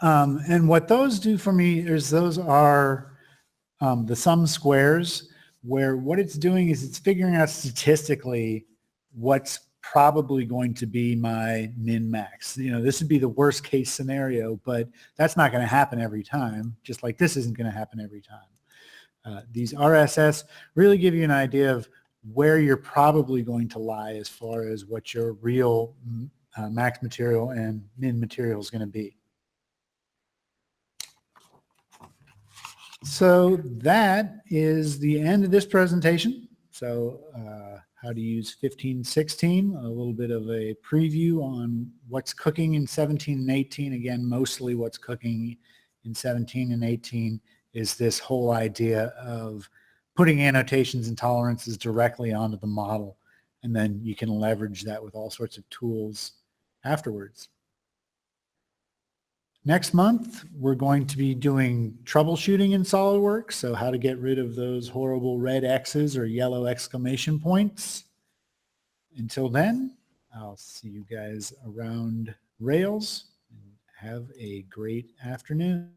and what those do for me is those are the sum squares, where what it's doing is it's figuring out statistically what's probably going to be my min-max. You know, this would be the worst case scenario, but that's not going to happen every time, just like this isn't going to happen every time. These RSS really give you an idea of where you're probably going to lie as far as what your real max material and min material is going to be. So that is the end of this presentation. So how to use 1516, a little bit of a preview on what's cooking in 17 and 18. Again, mostly what's cooking in 17 and 18 is this whole idea of putting annotations and tolerances directly onto the model, and then you can leverage that with all sorts of tools afterwards. Next month, we're going to be doing troubleshooting in SolidWorks, so how to get rid of those horrible red X's or yellow exclamation points. Until then, I'll see you guys around Rails. Have a great afternoon.